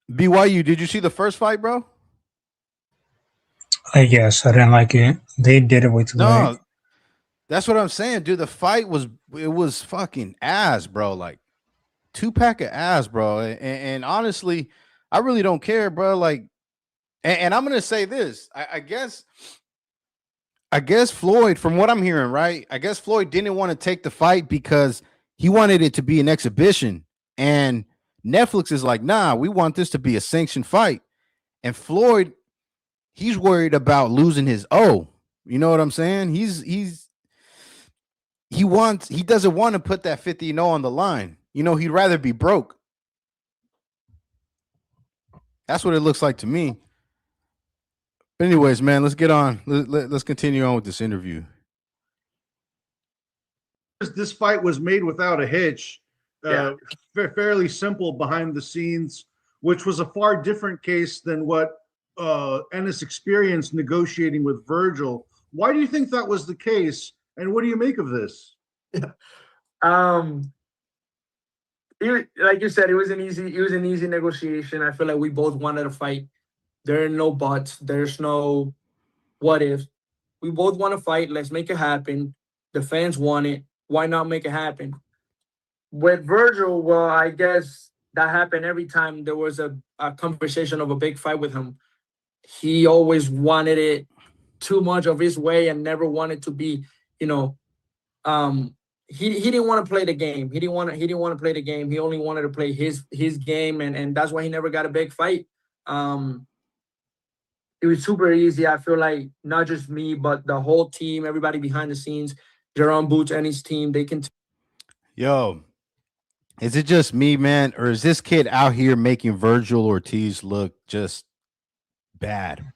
BYU, did you see the first fight, bro? I guess I didn't like it. They did it way too late. No, that's what I'm saying, dude. The fight was fucking ass, bro. Like, 2-pack of ass, bro. And honestly, I really don't care, bro. Like, and I'm gonna say this. I guess Floyd, from what I'm hearing, right? I guess Floyd didn't want to take the fight because he wanted it to be an exhibition. And Netflix is like, nah, we want this to be a sanctioned fight. And Floyd, he's worried about losing his O. You know what I'm saying? He doesn't want to put that 50-0 on the line. He'd rather be broke. That's what it looks like to me. But anyways, man, let's get on. Let's continue on with this interview. This fight was made without a hitch. Fairly simple behind the scenes, which was a far different case than what Ennis experienced negotiating with Virgil. Why do you think that was the case, and what do you make of this? Like you said, it was an easy negotiation. I feel like we both wanted to fight. There are no buts. There's no what ifs. We both want to fight. Let's make it happen. The fans want it. Why not make it happen? With Virgil, well, I guess that happened every time there was a conversation of a big fight with him. He always wanted it too much of his way and never wanted to be, he didn't want to play the game. He didn't want to play the game. He only wanted to play his game, and that's why he never got a big fight. It was super easy. I feel like not just me, but the whole team, everybody behind the scenes, Jerome Boots and his team, they can. Yo, is it just me, man, or is this kid out here making Virgil Ortiz look just bad?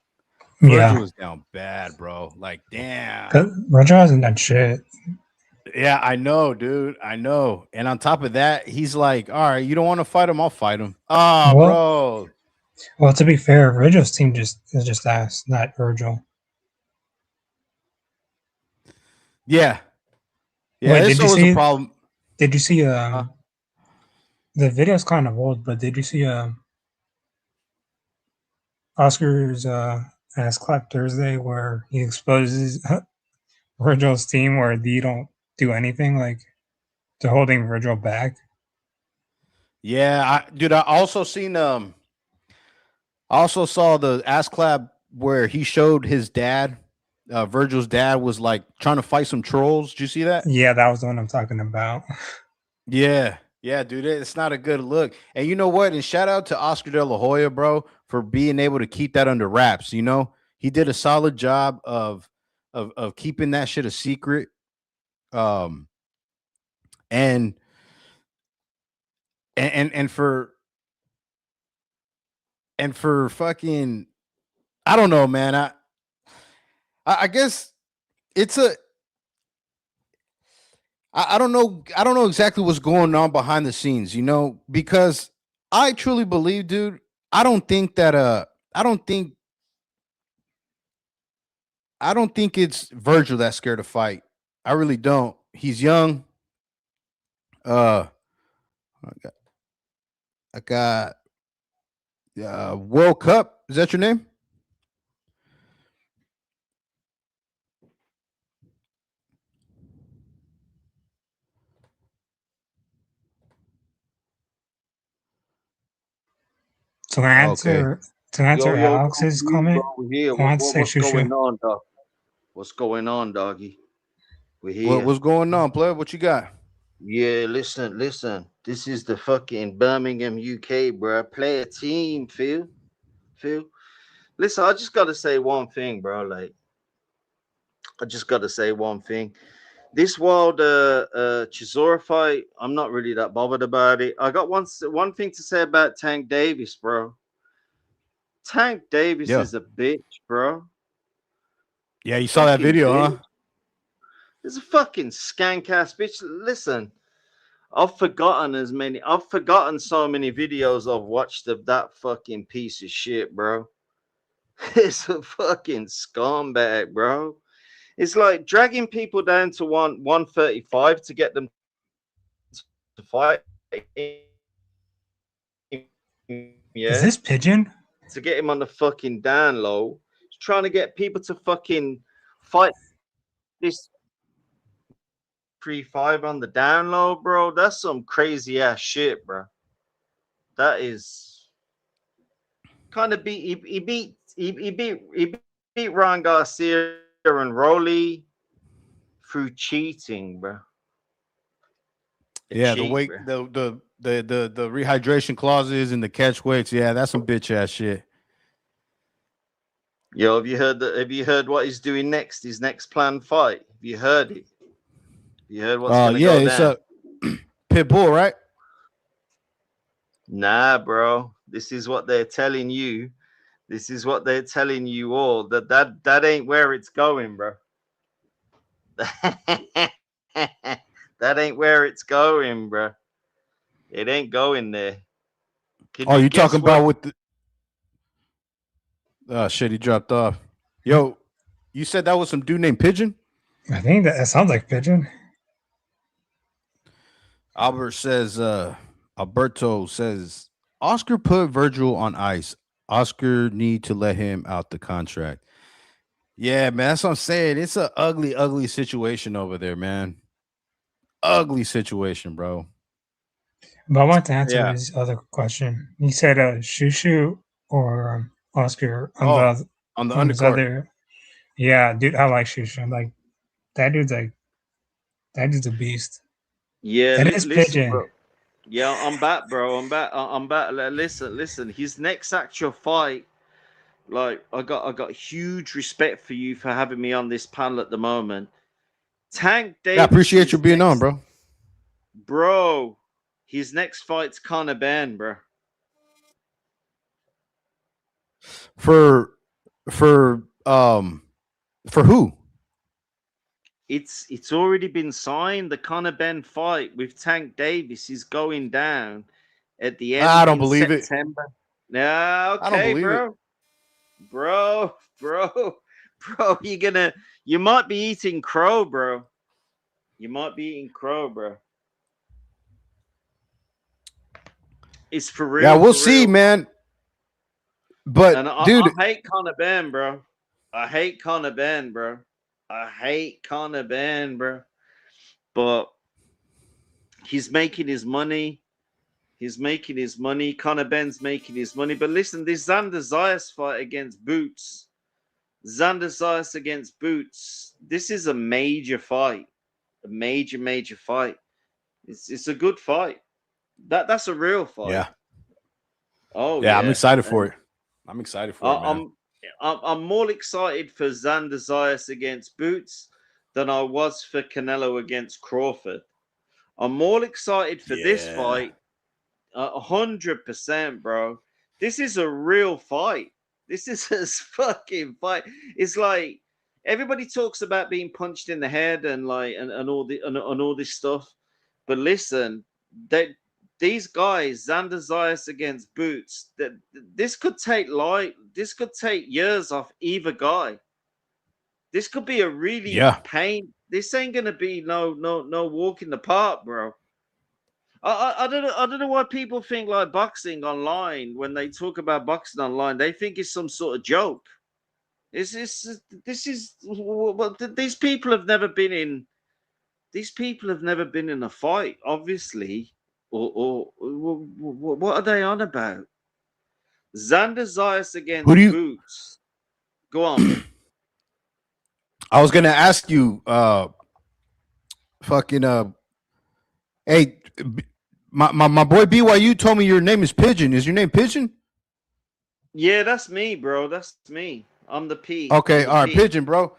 Yeah. Virgil was down bad, bro. Like, damn. Virgil hasn't done shit. Yeah, I know, dude. I know. And on top of that, he's like, all right, you don't want to fight him? I'll fight him. Oh, bro. Well, to be fair, Virgil's team is just ass, not Virgil. Yeah. Yeah, Wait, this was a problem. Did you see the video's kind of old, but did you see Oscar's ass clap Thursday where he exposes Virgil's team where they don't do anything, like they're holding Virgil back? Yeah, I also seen I also saw the ass clap where he showed his dad. Virgil's dad was like trying to fight some trolls. Did you see that? Yeah, that was the one I'm talking about. Yeah. Yeah, dude, it's not a good look. And you know what? And shout out to Oscar De La Hoya, bro, for being able to keep that under wraps. You know, he did a solid job of keeping that shit a secret. Um, and and for fucking, I don't know, man. I guess it's a I don't know. I don't know exactly what's going on behind the scenes, you know, because I truly believe, dude. I don't think that I don't think it's Virgil that's scared to fight. I really don't. He's young. Uh I got World Cup. Is that your name? To Okay. answer Yo, Alex's bro, comment, we're here. I want to say What's going Shushu. on, dog? What's going on, doggy? We're What here. what's going on, player? What you got? Yeah, listen. This is the fucking Birmingham, UK, bro. Play a team, Phil. Listen, I just gotta say one thing, bro. Like, I just gotta say one thing. This wild Chisora fight, I'm not really that bothered about it. I got one thing to say about Tank Davis, bro. Tank Davis Yeah. is a bitch, bro. Yeah, you saw that Fucking video, bitch. huh? It's a fucking skank ass bitch. Listen, I've forgotten so many videos I've watched of that fucking piece of shit, bro. It's a fucking scumbag, bro. It's like dragging people down to 135 to get them to fight. Is Yeah, this Pigeon? to get him on the fucking down low. He's trying to get people to fucking fight this 3-5 on the down low, bro. That's some crazy ass shit, bro. That is kind of beat. He beat Ron Garcia and Rolly through cheating, bro. Yeah, the Cheat, weight, bro. the rehydration clauses and the catch weights. Yeah, that's some bitch ass shit. Yo, have you heard what he's doing next? His next planned fight. Have you heard it? You heard what's gonna Yeah, go it's down? a pit bull, right? Nah, bro. This is what they're telling you. This is what they're telling you all. That ain't where it's going, bro. That ain't where it's going, bro. It ain't going there. Can Oh, you you talking guess what? about with the shit? He dropped off. Yo, you said that was some dude named Pigeon. I think that sounds like Pigeon. Alberto says Oscar put Virgil on ice. Oscar need to let him out the contract. Yeah, man, that's what I'm saying. It's a ugly, ugly situation over there, man. Ugly situation, bro. But I want to answer Yeah. his other question. He said Shushu or Oscar on Oh, the on the on his undercard. other. Yeah, dude, I like Shushu. Like that dude's a beast. Yeah, That is listen, Pigeon. bro. Yeah, I'm back, bro. I'm back. I'm back. Listen. His next actual fight, like I got huge respect for you for having me on this panel at the moment. Tank Yeah, I appreciate you Davis's being on, next, bro. bro. His next fight's Conor Ben, bro. For for um for who? It's already been signed. The Conor Ben fight with Tank Davis is going down at the I end don't in believe it. September. Yeah, I don't okay, believe it. bro, you might be eating crow, bro. You might be eating crow, bro. It's for Yeah, real, we'll for see, real. man. But And dude, I hate Conor Ben, bro. I hate Conor Ben, bro. I hate Conor Ben, bro. But he's making his money. He's making his money. Conor Ben's making his money. But listen, this Xander Zayas fight against Boots. Xander Zayas against Boots. This is a major fight. A major fight. It's a good fight. That's a real fight. Yeah. Oh Yeah, yeah. I'm excited for And it. I'm excited for it, man. I'm more excited for Xander Zayas against Boots than I was for Canelo against Crawford. I'm more excited for this Yeah. fight, 100%, bro. This is a real fight. This is a fucking fight. It's like everybody talks about being punched in the head and like and all this stuff, but listen, these guys, Xander Zayas against Boots, that this could take years off either guy. This could be a really Yeah. pain. This ain't gonna be no walk in the park, bro. I don't know why people think like boxing online when they talk about boxing online, they think it's some sort of joke. This is well, these people have never been in. These people have never been in a fight, obviously. Or what are they on about? Xander Zayas Who against do you Boots. Go on. I was gonna ask you, fucking hey, my boy BYU told me your name is Pigeon. Is your name Pigeon? Yeah, that's me, bro. That's me. I'm the P. Okay, I'm the all right, P. Pigeon, bro.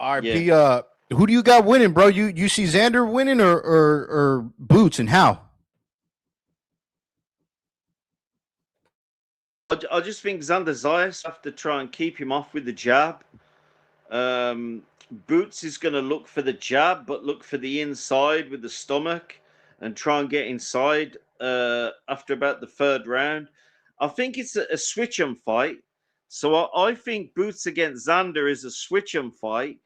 All right, Yeah. P. Who do you got winning, bro? You see Xander winning or Boots, and how? I just think Xander Zayas have to try and keep him off with the jab. Boots is going to look for the jab, but look for the inside with the stomach and try and get inside after about the third round. I think it's a switch 'em fight. So I think Boots against Xander is a switch 'em fight.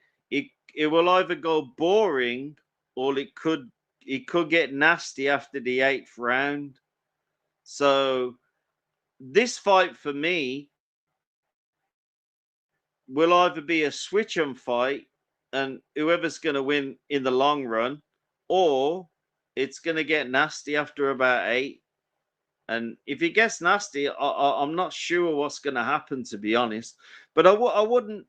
It will either go boring or it could get nasty after the 8th round. So this fight for me will either be a switch 'em fight and whoever's going to win in the long run, or it's going to get nasty after about 8. And if it gets nasty, I'm not sure what's going to happen, to be honest. But I wouldn't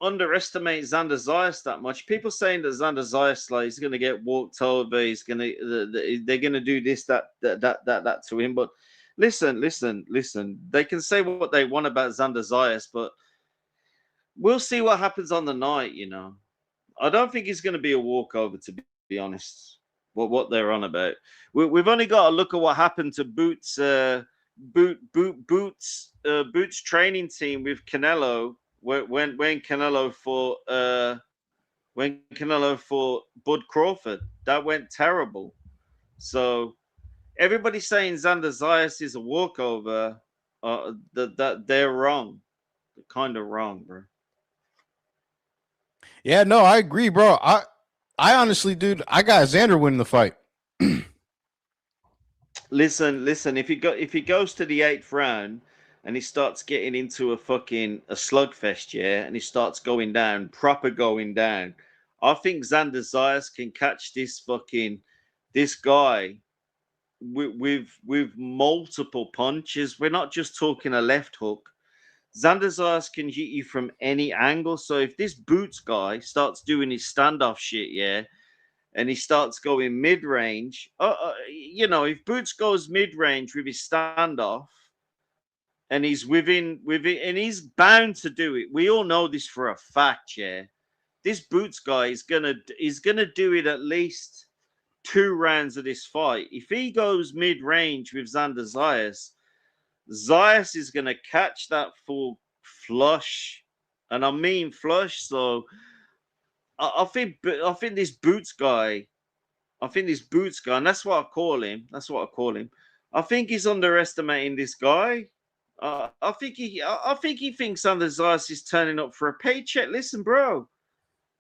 underestimate Xander Zayas that much. People saying that Xander Zayas like he's going to get walked over, they're going to do this, that to him. But listen. They can say what they want about Xander Zayas, but we'll see what happens on the night. I don't think it's going to be a walkover, to be honest. What they're on about. We've only got to look at what happened to Boots' Boots training team with Canelo when Canelo fought Bud Crawford. That went terrible. So everybody's saying Xander Zayas is a walkover. That they're wrong. They're kind of wrong, bro. Yeah, no, I agree, bro. I honestly, dude, I got Xander winning the fight. Listen. If he goes to the 8th round and he starts getting into a slugfest, yeah, and he starts going down, I think Xander Zayas can catch this guy with multiple punches. We're not just talking a left hook. Xander Zayas can hit you from any angle. So if this Boots guy starts doing his standoff shit, yeah, and he starts going mid-range, if Boots goes mid-range with his standoff, and he's within, and he's bound to do it. We all know this for a fact, yeah. This Boots guy is gonna do it at least 2 rounds of this fight. If he goes mid-range with Xander Zayas, Zayas is gonna catch that full flush, and I mean flush. So I think this Boots guy, and that's what I call him. I think he's underestimating this guy. I think he thinks Xander Zayas is turning up for a paycheck. Listen, bro,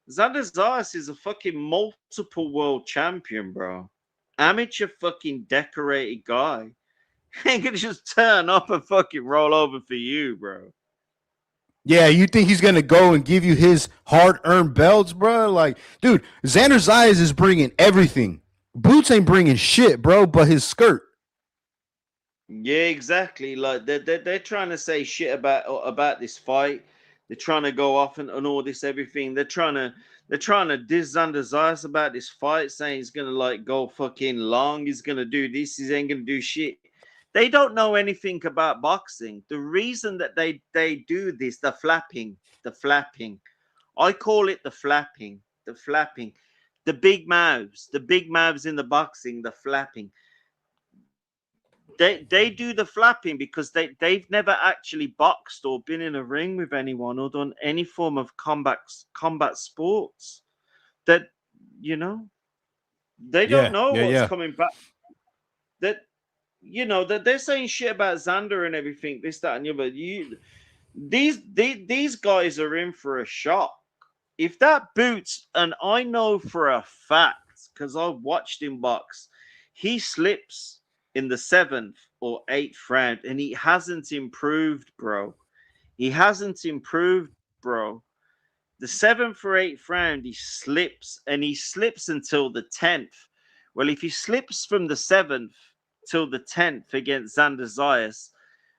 Xander Zayas is a fucking multiple world champion, bro. Amateur fucking decorated guy. He ain't gonna just turn up and fucking roll over for you, bro. Yeah, you think he's gonna go and give you his hard-earned belts, bro? Like, dude, Xander Zayas is bringing everything. Boots ain't bringing shit, bro, but his skirt. Yeah, exactly. Like they're trying to say shit about this fight. They're trying to go off and all this everything. They're trying They're trying to diss Xander Zayas about this fight, saying he's gonna like go fucking long. He's gonna do this. He ain't gonna do shit. They don't know anything about boxing. The reason that they do this, the flapping. I call it the flapping. The big mouths in the boxing, the flapping. They do the flapping because they've never actually boxed or been in a ring with anyone or done any form of combat sports. That, you know, they don't know what's coming back. That, you know, that they're saying shit about Xander and everything, this, that, and the other. These guys are in for a shock. If that Boots, and I know for a fact, because I've watched him box, he slips in the 7th or 8th round, and he hasn't improved, bro. The 7th or 8th round, he slips, and he slips until the 10th. Well, if he slips from the 7th till the 10th against Xander Zayas,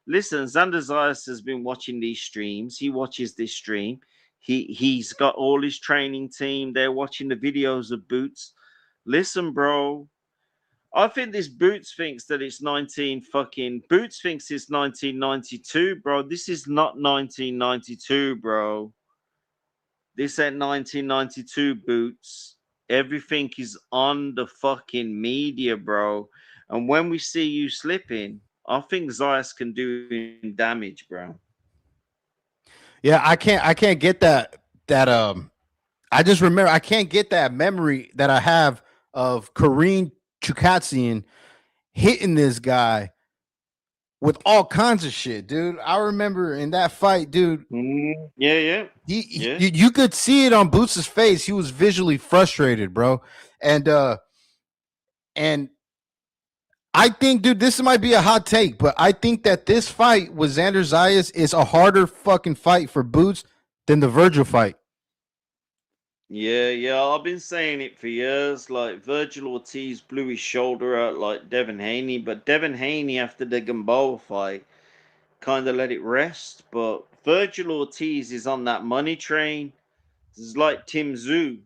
listen, Xander Zayas has been watching these streams. He watches this stream. He's got all his training team. They're watching the videos of Boots. Listen, bro. I think this Boots thinks that it's Boots thinks it's 1992, bro. This is not 1992, bro. This ain't 1992, Boots. Everything is on the fucking media, bro. And when we see you slipping, I think Zayas can do him damage, bro. Yeah, I can't get that I just remember I can't get that memory that I have of Kareem Chukatsian hitting this guy with all kinds of shit, dude. I remember in that fight, dude. Yeah. You could see it on Boots' face. He was visually frustrated, bro. And I think, dude, this might be a hot take, but I think that this fight with Xander Zayas is a harder fucking fight for Boots than the Virgil fight. Yeah. I've been saying it for years. Like, Virgil Ortiz blew his shoulder out like Devin Haney, but Devin Haney, after the Gamboa fight, kind of let it rest. But Virgil Ortiz is on that money train. It's like Tim Tszyu.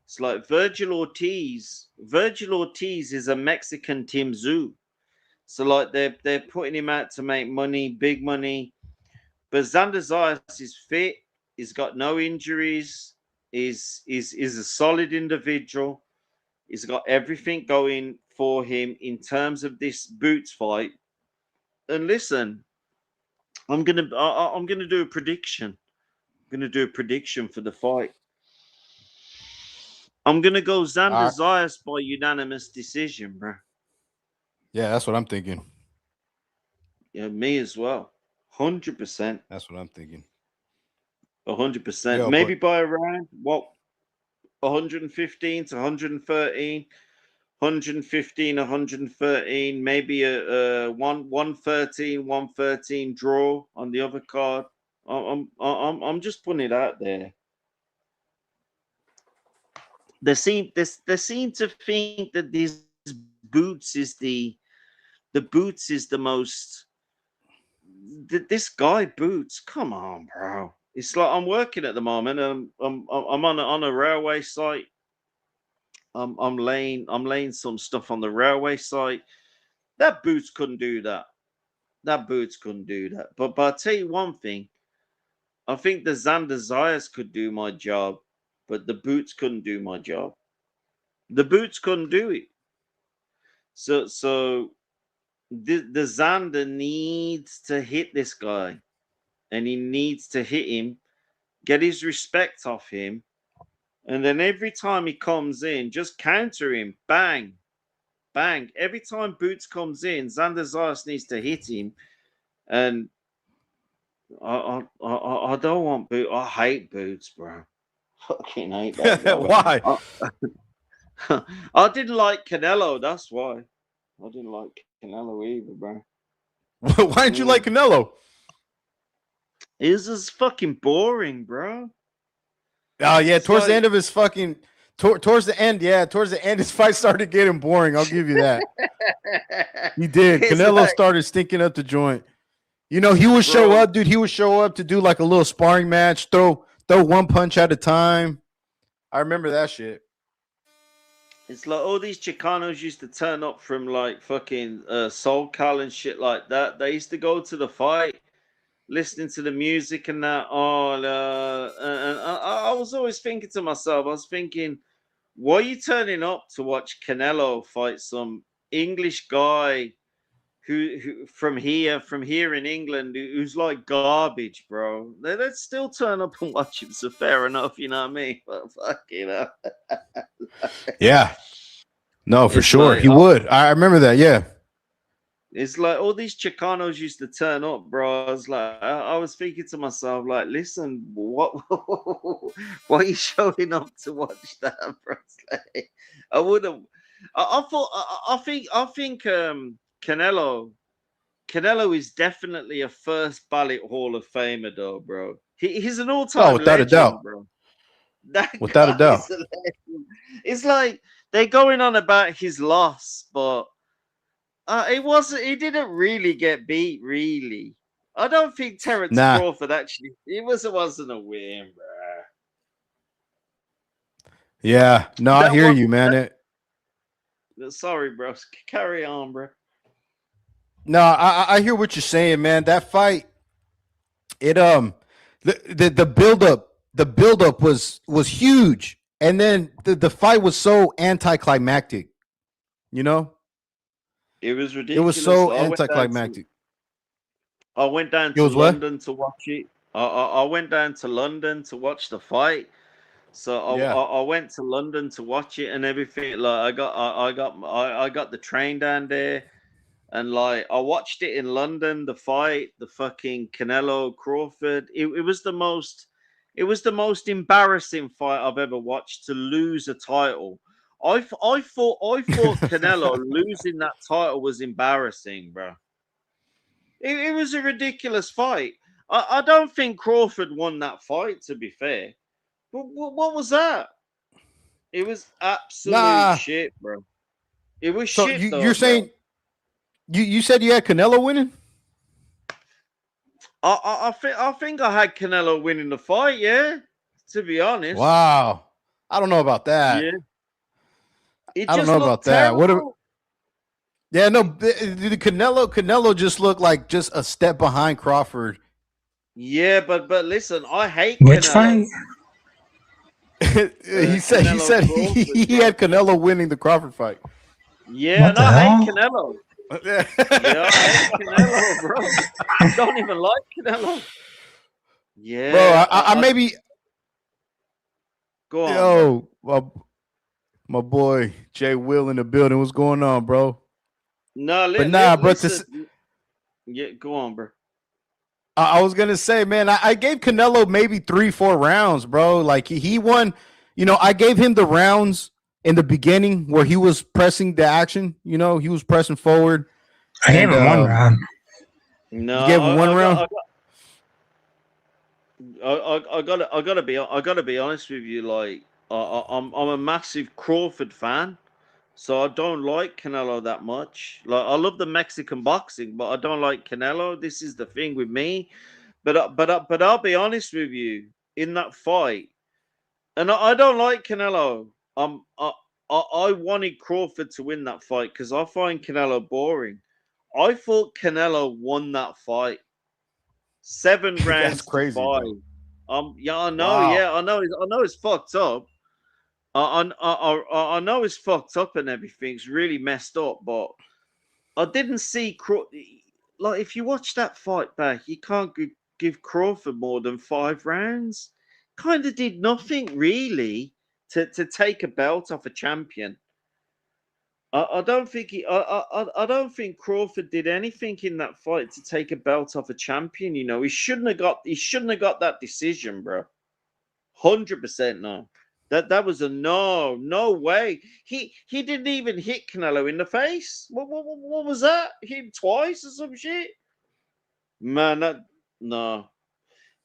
It's like Virgil Ortiz. Virgil Ortiz is a Mexican Tim Tszyu. So like they're putting him out to make money, big money. But Xander Zayas is fit. He's got no injuries. Is a solid individual. He's got everything going for him in terms of this Boots fight. And listen, I'm gonna do a prediction. I'm gonna do a prediction for the fight. I'm gonna go Xander Zayas by unanimous decision, bro. Yeah, that's what I'm thinking. Yeah, me as well. 100%. That's what I'm thinking. 100%. Maybe by around 115 to 113, 115, 113. Maybe a 113 draw on the other card. I'm just putting it out there. They seem to think that this Boots is the most. This guy Boots, come on, bro. It's like I'm working at the moment. I'm on a railway site. I'm laying some stuff on the railway site. That Boots couldn't do that. But I'll tell you one thing. I think the Xander Zayas could do my job, but the Boots couldn't do my job. The Boots couldn't do it. So the Xander needs to hit this guy, and he needs to hit him, get his respect off him, and then every time he comes in, just counter him, bang, bang. Every time Boots comes in, Xander Zayas needs to hit him, and I don't want Boots. I hate Boots, bro. Fucking hate that guy. Why? I didn't like Canelo. That's why. I didn't like Canelo either, bro. Why didn't you like Canelo? It was just fucking boring, bro. Oh yeah, towards the end of his fucking towards the end, his fight started getting boring. I'll give you that. He did. Canelo started stinking up the joint. You know, he would show up, dude. He would show up to do like a little sparring match, throw one punch at a time. I remember that shit. It's like all these Chicanos used to turn up from like fucking SoCal and shit like that. They used to go to the fight, listening to the music and that. And I was always thinking to myself, I was thinking, why are you turning up to watch Canelo fight some English guy who from here in England, who's like garbage, bro? They'd still turn up and watch him. So fair enough, you know what I mean? But fuck, you know. Yeah. No, for It's sure. like, He would. I remember that. Yeah. it's like all these Chicanos used to turn up, bro. I was like, I was thinking to myself, like, listen, what why are you showing up to watch that, bro? It's like, I would have. I thought. I think. Canelo is definitely a first ballot Hall of Famer, though, bro. He's an all-time Oh, without a legend, doubt. bro. That Without a guy doubt. is a legend. It's like they're going on about his loss, but it wasn't. He didn't really get beat, really. I don't think Terence Nah. Crawford actually. It wasn't a win, bro. Yeah. No, I That hear one. you, man. Sorry, bro. Carry on, bro. No, I hear what you're saying, man. That fight, the build up was huge, and then the fight was so anticlimactic. You know, It was it ridiculous. was so anticlimactic. I went down It to was what? London to watch it. I went down to London to watch the fight. So Yeah. I went to London to watch it and everything. Like I got the train down there, and like I watched it in London. The fight, the fucking Canelo Crawford. It was the most. It was the most embarrassing fight I've ever watched to lose a title. I thought Canelo losing that title was embarrassing, bro. It was a ridiculous fight. I don't think Crawford won that fight, to be fair. But what was that? It was absolute Nah. shit, bro. It was So shit, though, you're bro. saying you said you had Canelo winning? I think I had Canelo winning the fight, yeah. To be honest. Wow. I don't know about that. Yeah. It I don't just know looked about that. terrible. Yeah, no, the Canelo just looked like just a step behind Crawford. Yeah, but listen, I hate Which Canelo. fight? he said Crawford, he had Canelo winning the Crawford fight. Yeah, What and the I hell? hate Canelo. Yeah, I hate Canelo, bro. I don't even like Canelo. Yeah, Bro, I maybe go on, bro. my boy Jay Will in the building. What's going on, bro? No, But nah, bro. listen. Yeah, go on, bro. I was gonna say, man, I gave Canelo maybe 3-4 rounds, bro. Like he won. You know, I gave him the rounds in the beginning where he was pressing the action. You know, he was pressing forward. I gave him one round. No, You gave him one round. I gotta be honest with you. Like, I'm a massive Crawford fan, so I don't like Canelo that much. Like, I love the Mexican boxing, but I don't like Canelo. This is the thing with me. But I'll be honest with you. In that fight, and I don't like Canelo. I wanted Crawford to win that fight because I find Canelo boring. I thought Canelo won that fight 7 That's rounds crazy, to 5. bro. Yeah, I know. Wow. Yeah, I know. It's fucked up. I know it's fucked up and everything's really messed up. But I didn't see like if you watch that fight back, you can't give Crawford more than 5 rounds. Kind of did nothing really to take a belt off a champion. I don't think I don't think Crawford did anything in that fight to take a belt off a champion. You know, he shouldn't have got that decision, bro. 100% no. That was a no way. He didn't even hit Canelo in the face. What was that? Hit him twice or some shit? Man, no.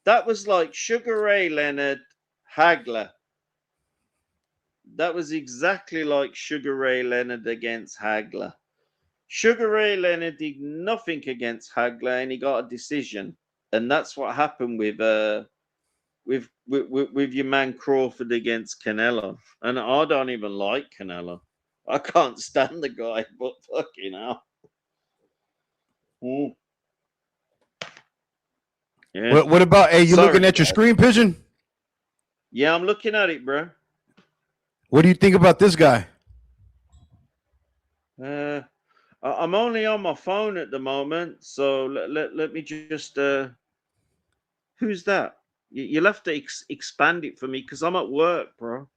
That was like Sugar Ray Leonard, Hagler. That was exactly like Sugar Ray Leonard against Hagler. Sugar Ray Leonard did nothing against Hagler and he got a decision. And that's what happened with with your man Crawford against Canelo, and I don't even like Canelo. I can't stand the guy, but fucking hell. Mm. Yeah. What about? Hey, you Sorry, looking at your guys. screen, Pigeon? Yeah, I'm looking at it, bro. What do you think about this guy? I'm only on my phone at the moment, so let me just. Who's that? You'll have to expand it for me because I'm at work, bro.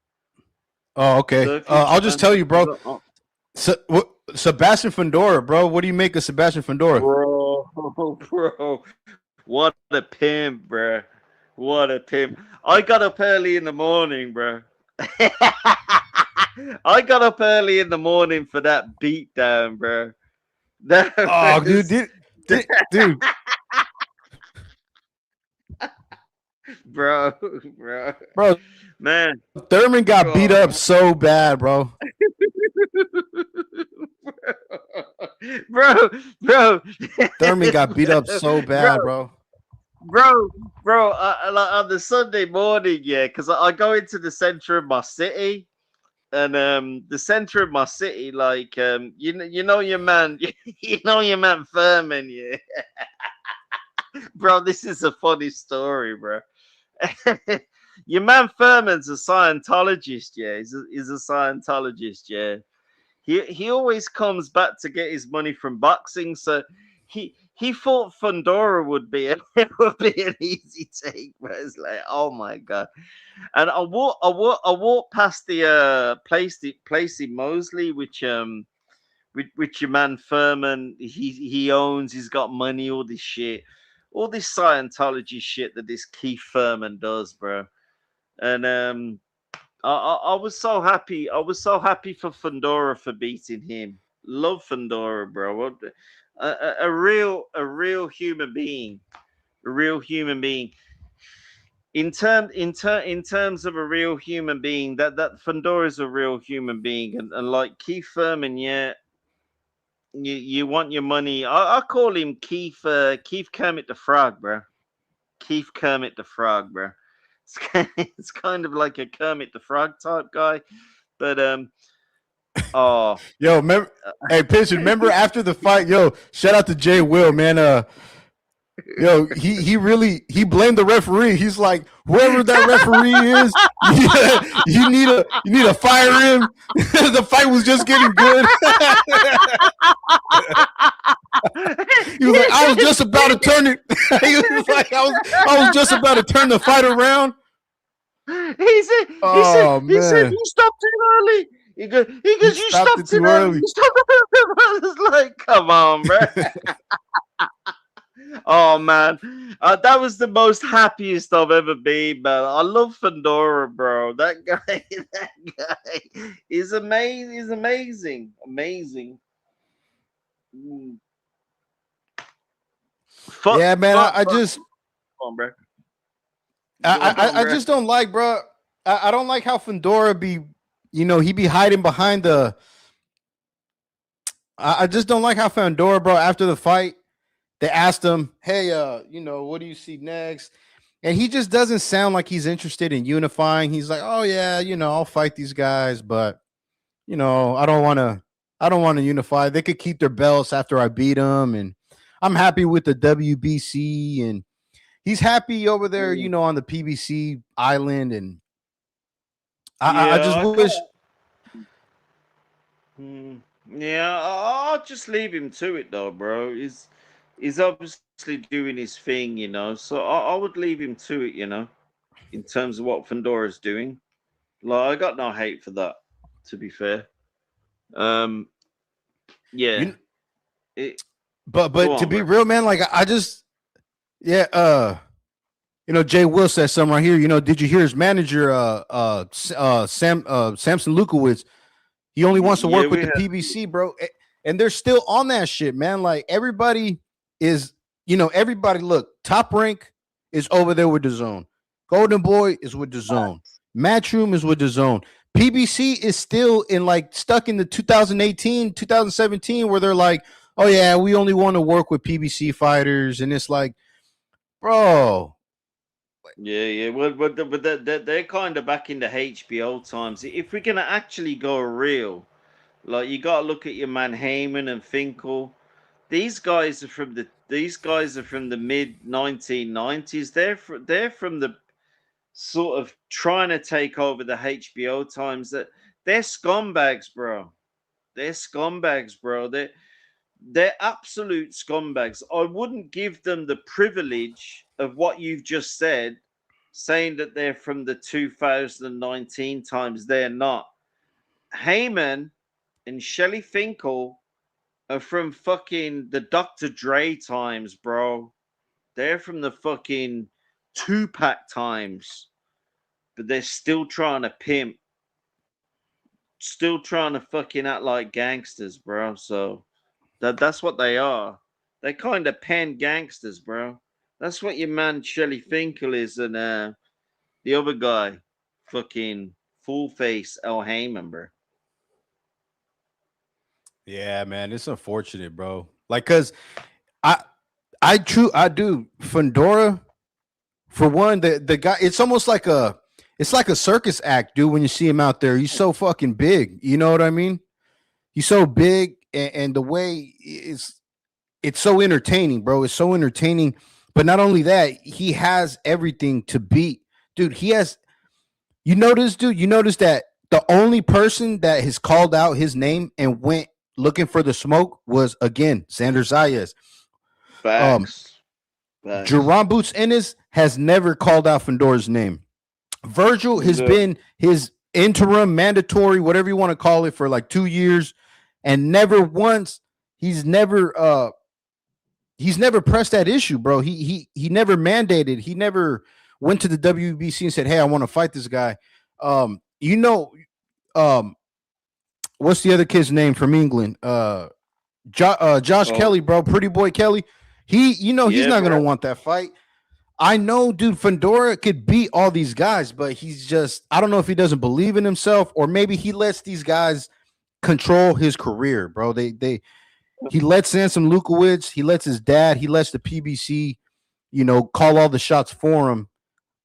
Oh, okay. So if you I'll just tell you, bro. oh, Sebastian Fundora, bro. What do you make of Sebastian Fundora? bro, what a pimp, bro. What a pimp. I got up early in the morning, bro. I got up early in the morning for that beatdown, bro. That Oh, was- dude, dude. bro, Bro, man. Thurman got Bro. beat up so bad, bro. bro. Thurman got beat up so bad, bro. Bro, like on the Sunday morning, yeah, because I go into the center of my city, and the center of my city, like you know your man, you know your man Furman, yeah. Bro, this is a funny story, bro. Your man Furman's a Scientologist, yeah. He's a Scientologist, yeah. He always comes back to get his money from boxing, so he thought Fundora would be an easy take, but it's like, oh my god. And I walk past the place in Mosley, which your man Furman he owns, he's got money, all this shit, all this Scientology shit that this Keith Furman does, bro. And I was so happy. I was so happy for Fundora for beating him. Love Fundora, bro. A real human being. A real human being. In terms of a real human being, that Fundora is a real human being, and like Keith Furman, yeah. You want your money. I call him Keith Kermit the Frog, bro. Keith Kermit the Frog, bro. It's kind of like a Kermit the Frog type guy, but oh, Yo, remember, hey, Pigeon, remember after the fight, yo, shout out to Jay Will, man. Yo, he really blamed the referee. He's like, whoever that referee is, you need to fire him. The fight was just getting good. He was like, I was just about to turn it. He was like, I was just about to turn the fight around. He said, you stopped too early. He goes, you stopped too early. You stopped I was like, come on, bro. Oh man, that was the most happiest I've ever been, man. I love Fundora, bro. That guy is amazing. He's amazing. Yeah, man. I just, come on, bro. I just don't like, bro. I don't like how Fundora be, he be hiding behind the. I just don't like how Fundora, bro. After the fight, they asked him, "Hey, what do you see next?" And he just doesn't sound like he's interested in unifying. He's like, "Oh yeah, I'll fight these guys, but I don't want to unify. They could keep their belts after I beat them, and I'm happy with the WBC, and he's happy over there, on the PBC island, and I just wish." Yeah, I'll just leave him to it though, bro. He's obviously doing his thing, So I would leave him to it, in terms of what Fundora's doing. Like, I got no hate for that, to be fair. Yeah. But to be real, man, like I just, yeah, Jay Will said something right here. Did you hear his manager, Samson Lukowitz? He only wants to work with the PBC, bro. And they're still on that shit, man. Like everybody is, everybody look, Top Rank is over there with the Zone. Golden Boy is with the Zone. Matchroom is with the Zone. PBC is still stuck in the 2018, 2017, where they're like, oh yeah, we only want to work with PBC fighters. And it's like, bro, Yeah. Well, but they're kind of back in the HBO times. If we're gonna actually go real, like you got to look at your man Heyman and Finkel. These guys are from the mid 1990s. They're from the sort of trying to take over the HBO times. They're scumbags, bro. They're scumbags, bro. They're absolute scumbags. I wouldn't give them the privilege of what you've just said, saying that they're from the 2019 times. They're not. Heyman and Shelly Finkel are from fucking the Dr. Dre times, bro. They're from the fucking Tupac times, but they're still trying to pimp, still trying to fucking act like gangsters, bro. So that's what they are. They kind of pen gangsters, bro. That's what your man Shelly Finkel is, and the other guy, fucking full face El Heyman, bro. Yeah, man, it's unfortunate, bro. Like, cause I I do Fundora for one. The guy, it's almost like it's like a circus act, dude. When you see him out there, he's so fucking big. You know what I mean? He's so big, and the way it's so entertaining, bro. It's so entertaining. But not only that, he has everything to beat, dude. He has. You notice, dude. You notice that the only person that has called out his name and went looking for the smoke was again Xander Zayas. Facts. Facts. Jerron Boots Ennis has never called out Fundora's name. Virgil has been his interim mandatory, whatever you want to call it, for like 2 years, and never once he's never pressed that issue, bro. He never mandated. He never went to the WBC and said, "Hey, I want to fight this guy." You know, what's the other kid's name from England? Josh Kelly, bro, Pretty Boy Kelly. He's not gonna want that fight. I know, dude. Fundora could beat all these guys, but he's just, I don't know if he doesn't believe in himself, or maybe he lets these guys control his career, bro. He lets Sansom Lukowicz, he lets his dad, he lets the PBC, call all the shots for him.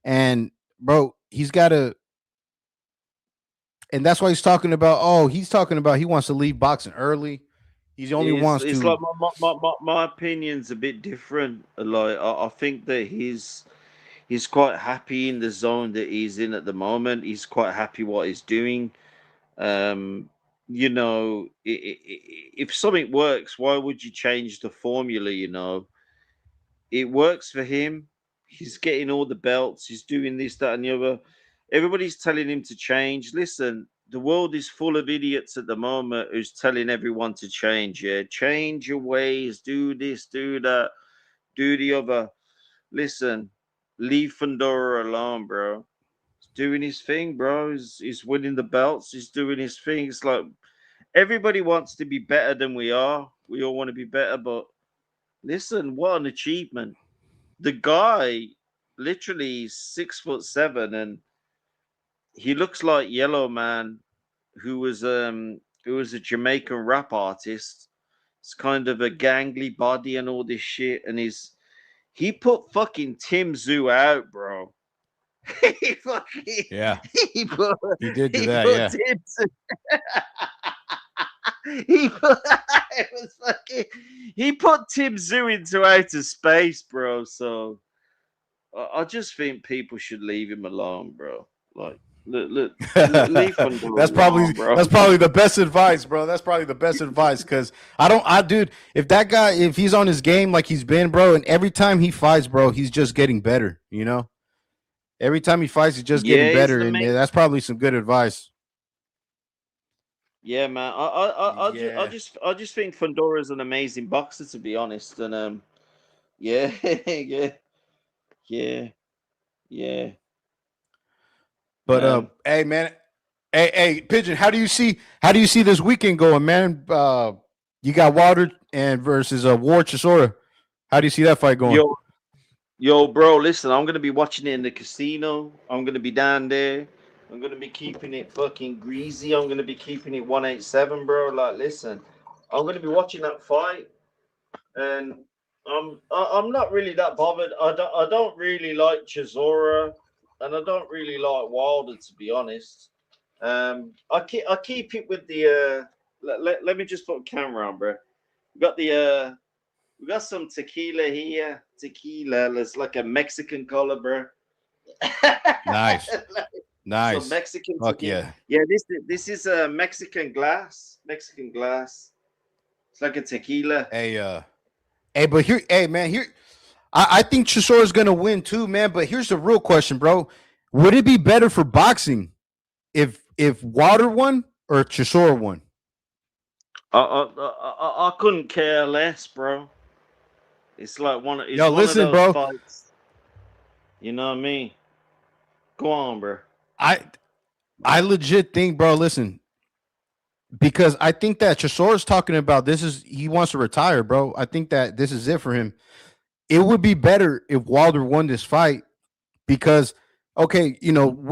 And bro, he's got to, and that's why he's talking about. He wants to leave boxing early. He only wants to. It's like my opinion's a bit different. Like I think that he's quite happy in the zone that he's in at the moment. He's quite happy what he's doing. If something works, why would you change the formula? It works for him. He's getting all the belts. He's doing this, that, and the other. Everybody's telling him to change. Listen, the world is full of idiots at the moment who's telling everyone to change. Yeah, change your ways. Do this, do that, do the other. Listen, leave Fundora alone, bro. He's doing his thing, bro. He's winning the belts. He's doing his thing. It's like everybody wants to be better than we are. We all want to be better, but listen, what an achievement. The guy literally is 6'7", and he looks like Yellow Man, who was a Jamaican rap artist. It's kind of a gangly body and all this shit, and he put fucking Tim Zoo out, bro. he fucking Yeah, he put he did do he that. put Yeah, Tim Zoo. he put it was fucking he put Tim Zoo into outer space, bro. So I just think people should leave him alone, bro. Like, leave Fundora that's alone, bro. probably the best advice, bro. That's probably the best advice, because dude, if that guy, if he's on his game like he's been, bro, and every time he fights, bro, he's just getting better. Every time he fights, he's just getting better, and that's probably some good advice. Yeah, man. I just think Fundora is an amazing boxer, to be honest. And yeah, yeah. But hey, man, hey, Pigeon, how do you see this weekend going, man? You got Wilder and versus War Chisora. How do you see that fight going? Yo, bro, listen, I'm gonna be watching it in the casino. I'm gonna be down there. I'm gonna be keeping it fucking greasy. I'm gonna be keeping it 187, bro. Like, listen, I'm gonna be watching that fight, and I'm not really that bothered. I don't really like Chisora, and I don't really like Wilder, to be honest. I keep it with the. Let me just put a camera on, bro. We got the we got some tequila here. Tequila. It's like a Mexican color, bro. Nice. So Nice. Mexican Fuck tequila. yeah. Yeah, this is a Mexican glass. Mexican glass. It's like a tequila. Hey, but here, hey man, here I think Chisora's gonna win too, man. But here's the real question, bro. Would it be better for boxing if Wilder won or Chisora won? I couldn't care less, bro. It's like it's Yo, one of listen, those bro. fights. You know what I mean? Go on, bro. I legit think, bro, listen, because I think that Chisora's talking about he wants to retire, bro. I think that this is it for him. It would be better if Wilder won this fight because, okay,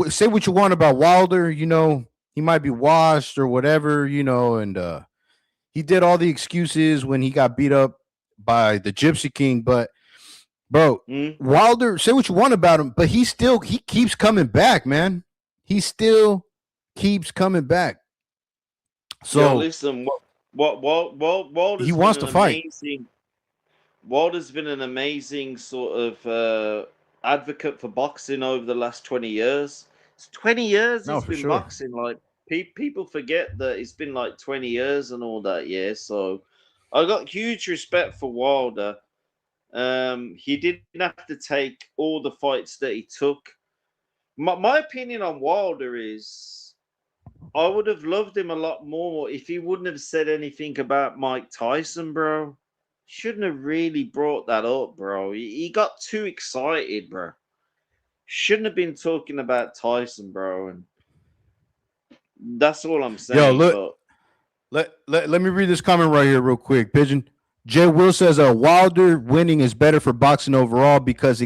say what you want about Wilder, he might be washed or whatever, and he did all the excuses when he got beat up by the Gypsy King. But, bro, Wilder, say what you want about him, but he keeps coming back, man. He still keeps coming back. So yo, listen, Walder's he wants been to an fight. amazing. Walder's been an amazing sort of advocate for boxing over the last 20 years. It's 20 years No, he's for been sure. boxing. Like people forget that it's been like 20 years and all that. Yeah, so I got huge respect for Wilder. He didn't have to take all the fights that he took. My opinion on Wilder is I would have loved him a lot more if he wouldn't have said anything about Mike Tyson, bro. Shouldn't have really brought that up, bro. He got too excited, bro. Shouldn't have been talking about Tyson, bro. And that's all I'm Yo, saying. look, let me read this comment right here real quick. Pigeon. Jay Will says Wilder winning is better for boxing overall because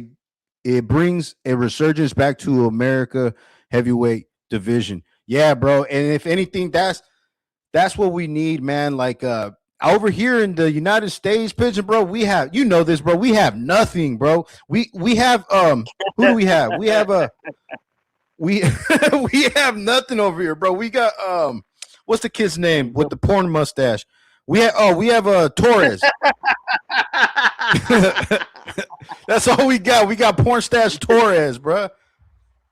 it brings a resurgence back to America heavyweight division. Yeah, bro. And if anything, that's what we need, man. Like over here in the United States, Pigeon, bro, we have this, bro. We have nothing, bro. We have who do we have? We have we we have nothing over here, bro. We got what's the kid's name with the porn mustache? We have Torres. That's all we got. We got porn stash Torres, bro.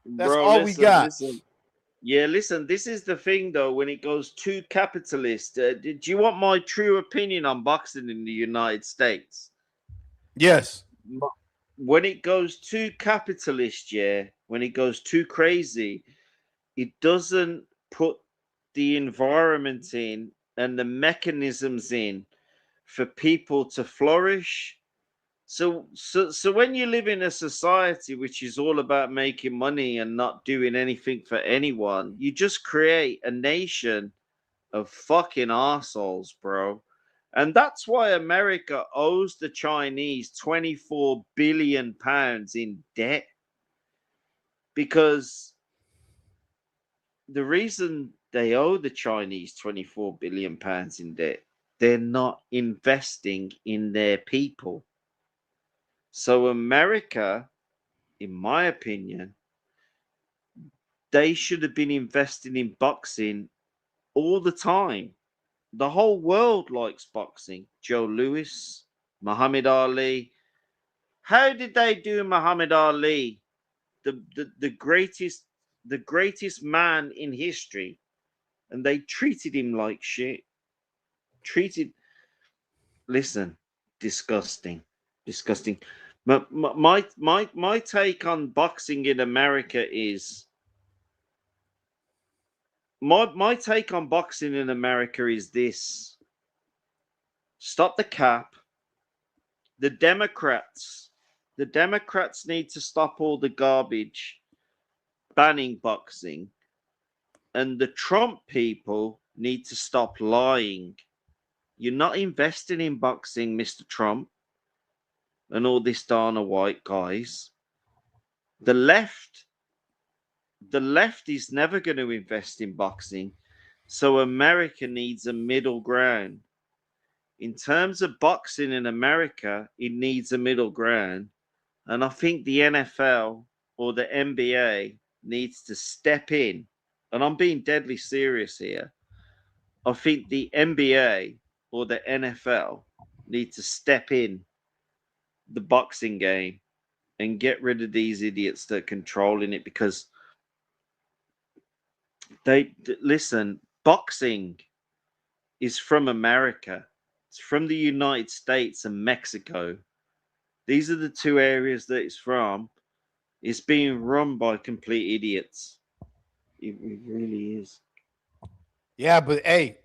That's bro, all we got. Listen. Yeah, listen, this is the thing, though, when it goes too capitalist. Do you want my true opinion on boxing in the United States? Yes. When it goes too capitalist, when it goes too crazy, it doesn't put the environment in and the mechanisms in for people to flourish. So when you live in a society which is all about making money and not doing anything for anyone, you just create a nation of fucking assholes, bro. And that's why America owes the Chinese 24 billion pounds in debt. Because the reason they owe the Chinese 24 billion pounds in debt, they're not investing in their people. So America, in my opinion, they should have been investing in boxing all the time. The whole world likes boxing. Joe Louis, Muhammad Ali. How did they do Muhammad Ali, the greatest man in history, and they treated him like shit? Listen, disgusting, disgusting. My take on boxing in America is my take on boxing in America is this: stop the cap. The Democrats need to stop all the garbage banning boxing, and the Trump people need to stop lying. You're not investing in boxing, Mr. Trump, and all this Dana White guys. The left is never going to invest in boxing. So America needs a middle ground. in terms of boxing in America, it needs a middle ground. And I think the NFL or the NBA needs to step in. And I'm being deadly serious here. I think the NBA or the NFL need to step in the boxing game and get rid of these idiots that are controlling it, because listen, boxing is from America. It's from the United States and Mexico. These are the two areas that it's from. It's being run by complete idiots. It really is. Yeah, but hey,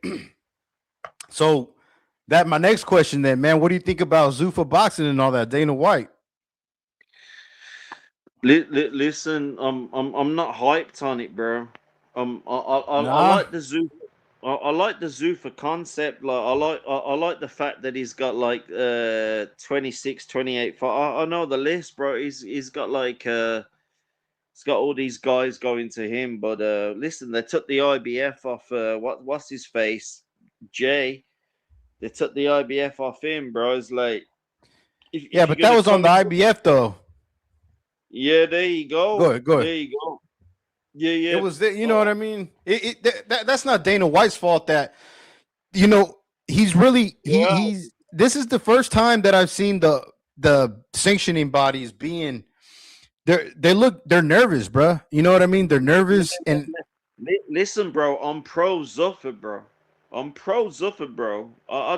so that my next question then, man. What do you think about Zuffa boxing and all that? Dana White. Listen, I'm not hyped on it, bro. I like the Zuffa. I like the Zuffa concept. Like I like the fact that he's got like 26, 28. I know the list, bro. He's got like he's got all these guys going to him. But listen, they took the IBF off what's his face? Jay. They took the IBF off him, bro. It's like yeah, but that was on the IBF though. Yeah, there you go. Go ahead. There you go. Yeah. It was, you know what I mean? That's not Dana White's fault that, you know, he's really, he's, this is the first time that I've seen the sanctioning bodies being, they're nervous, bro. You know what I mean? They're nervous. And listen, bro, I'm pro Zuffa, bro. I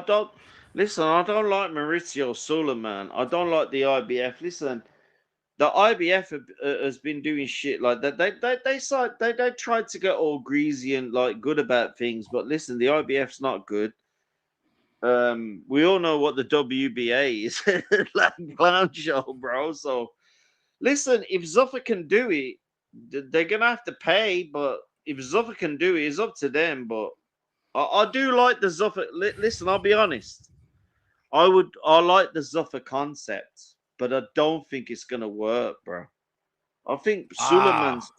don't like Mauricio Suleiman. I don't like the IBF. Listen, the IBF has been doing shit like that. They tried to get all greasy and like good about things, but listen, the IBF's not good. We all know what the WBA is, like clown show, bro. So listen, if Zuffa can do it, they're gonna have to pay. But if Zuffa can do it, it's up to them. But I do like the Zuffa. Listen, I'll be honest. I like the Zuffa concept. But I don't think it's gonna work, bro. I think Suleiman's.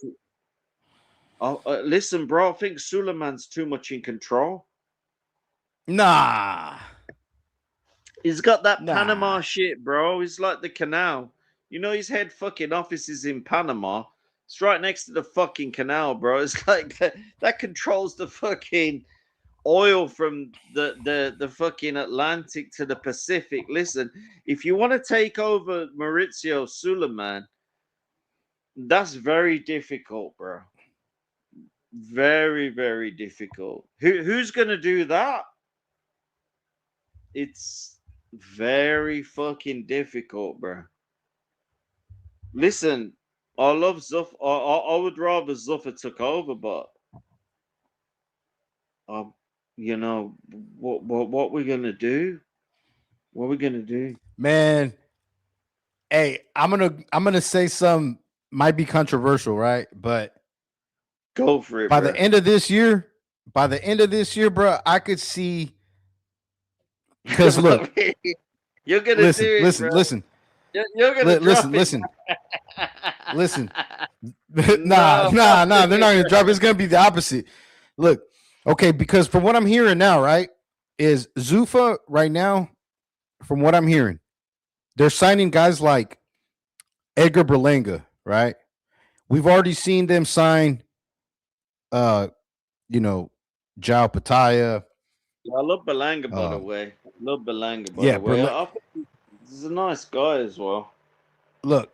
Listen, bro. I think Suleiman's too much in control. Nah, he's got that Panama shit, bro. He's like the canal. You know, his head fucking office is in Panama. It's right next to the fucking canal, bro. It's like that controls the fucking oil from the fucking Atlantic to the Pacific. Listen, if you want to take over Mauricio Suleiman, that's very difficult, bro. Very, very difficult. Who's gonna do that? It's very fucking difficult, bro. Listen, I love Zuffa. I would rather Zuffa took over, but you know what we're gonna do? What are we gonna do, man? Hey, I'm gonna say some might be controversial, right? But go for it. By the end of this year, bro, I could see. Because look, you're gonna listen. You're gonna listen. Nah. They're not gonna drop it. It's gonna be the opposite. Look. Okay, because from what I'm hearing now, right, is Zuffa right now, from what I'm hearing, they're signing guys like Edgar Berlanga, right? We've already seen them sign, Jao Pataya. I love Berlanga, by the way. The way. He's a nice guy as well. Look,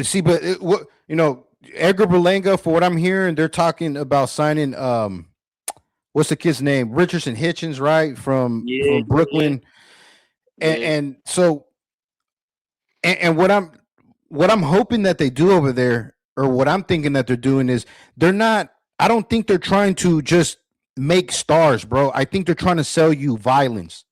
see, but Edgar Berlanga, for what I'm hearing, they're talking about signing what's the kid's name? Richardson Hitchens, right? From Brooklyn. Yeah. And so what I'm hoping that they do over there, or what I'm thinking that they're doing, is I don't think they're trying to just make stars, bro. I think they're trying to sell you violence.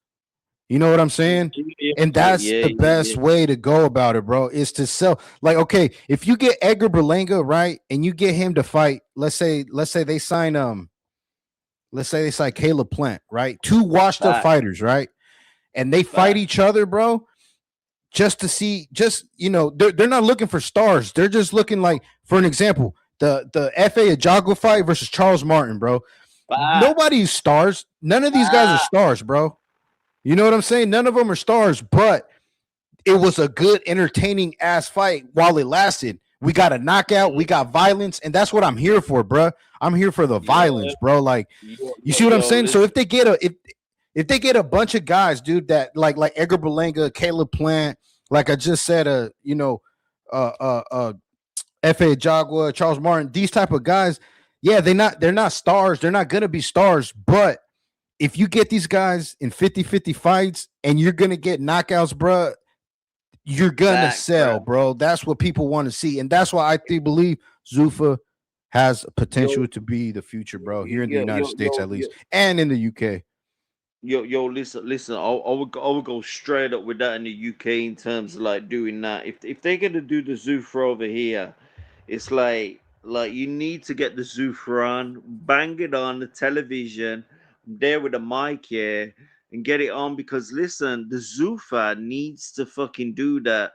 You know what I'm saying? And that's the best way to go about it, bro, is to sell. Like, okay, if you get Edgar Berlanga, right, and you get him to fight, let's say they sign Caleb Plant, right? Two washed up fighters, right? And they fight each other, bro, just to see, they're not looking for stars. They're just looking, like, for an example, the F.A. Ajago fight versus Charles Martin, bro. Nobody's stars. None of these guys are stars, bro. You know what I'm saying? None of them are stars, but it was a good, entertaining ass fight while it lasted. We got a knockout, we got violence, and that's what I'm here for, bro. I'm here for the violence, bro. Like, you see what I'm saying? So if they get if they get a bunch of guys, dude, that like Edgar Berlanga, Caleb Plant, like I just said, F.A. Jagua, Charles Martin, these type of guys, yeah, they're not stars. They're not gonna be stars, but if you get these guys in 50-50 fights and you're gonna get knockouts, bro, you're gonna sell, bro. That's what people want to see, and that's why I believe Zuffa has potential to be the future, bro, here in the United States at least, and in the UK. Listen. I would go straight up with that in the UK in terms of like doing that. If they're gonna do the Zuffa over here, it's like you need to get the Zuffa on, bang it on the television, there with a mic here, and get it on, because listen, the Zuffa needs to fucking do that.